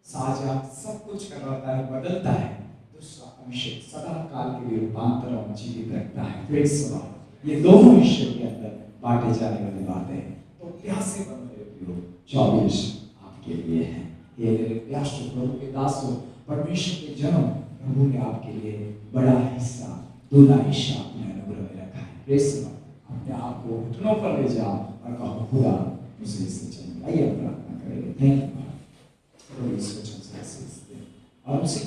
साझा, सब कुछ करवाता है, बदलता है। दूसरा अभिषेक सदा काल के लिए रूपांतर और जीवित रखता है। Praise the Lord. ये दोनों ईश्वर के अंदर बांटे जाने वाली बातें हैं। तो प्यासे बन रहे हो 24 आपके लिए है। ये मेरे प्यासे प्रभु के दासों, परमेश्वर के जन्म, प्रभु ने आपके लिए बड़ा हिस्सा, दूना हिस्सा अपने अनुग्रह में रखा है। Praise the Lord. अपने आप को घुटनों पर ले जाओ और कहो खुदा मुझे इससे चाहिए। आइए प्रार्थना करेंगे। थैंक यू और उसी